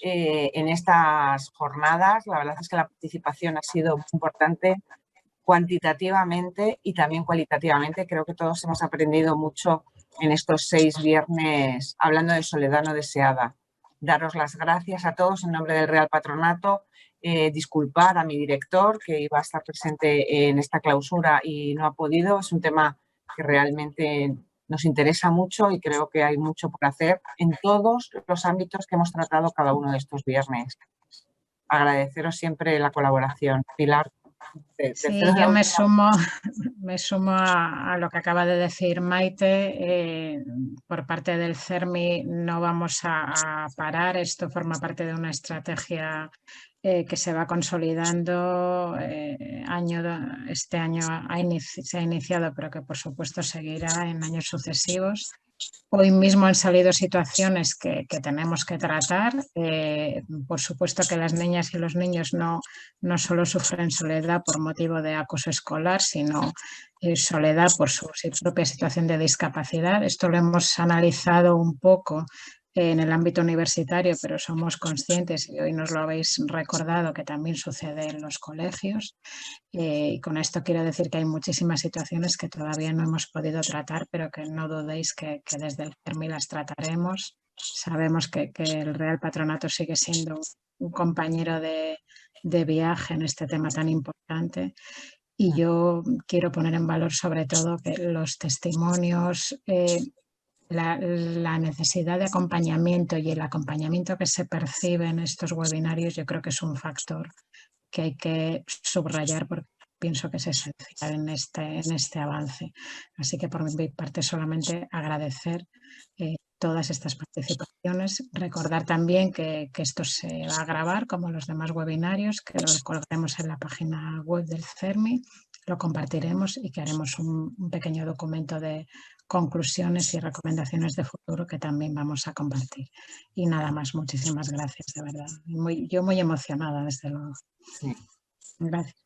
en estas jornadas. La verdad es que la participación ha sido muy importante cuantitativamente y también cualitativamente. Creo que todos hemos aprendido mucho en estos 6 viernes hablando de soledad no deseada. Daros las gracias a todos en nombre del Real Patronato. Disculpar a mi director que iba a estar presente en esta clausura y no ha podido. Es un tema que realmente nos interesa mucho y creo que hay mucho por hacer en todos los ámbitos que hemos tratado cada uno de estos viernes. Agradeceros siempre la colaboración. Pilar. Sí, yo me sumo a lo que acaba de decir Maite. Por parte del CERMI no vamos a parar. Esto forma parte de una estrategia que se va consolidando. Este año se ha iniciado, pero que por supuesto seguirá en años sucesivos. Hoy mismo han salido situaciones que tenemos que tratar. Por supuesto que las niñas y los niños no solo sufren soledad por motivo de acoso escolar, sino soledad por su propia situación de discapacidad. Esto lo hemos analizado un poco en el ámbito universitario, pero somos conscientes, y hoy nos lo habéis recordado, que también sucede en los colegios. Y con esto quiero decir que hay muchísimas situaciones que todavía no hemos podido tratar, pero que no dudéis que desde el CERMI las trataremos. Sabemos que el Real Patronato sigue siendo un compañero de viaje en este tema tan importante. Y yo quiero poner en valor sobre todo que los testimonios, la necesidad de acompañamiento y el acompañamiento que se percibe en estos webinarios, yo creo que es un factor que hay que subrayar porque pienso que es esencial en este avance. Así que por mi parte solamente agradecer todas estas participaciones. Recordar también que esto se va a grabar como los demás webinarios, que lo colgaremos en la página web del CERMI, lo compartiremos y que haremos un pequeño documento de conclusiones y recomendaciones de futuro que también vamos a compartir. Y nada más, muchísimas gracias, de verdad. Yo muy emocionada, desde luego. Sí. Gracias.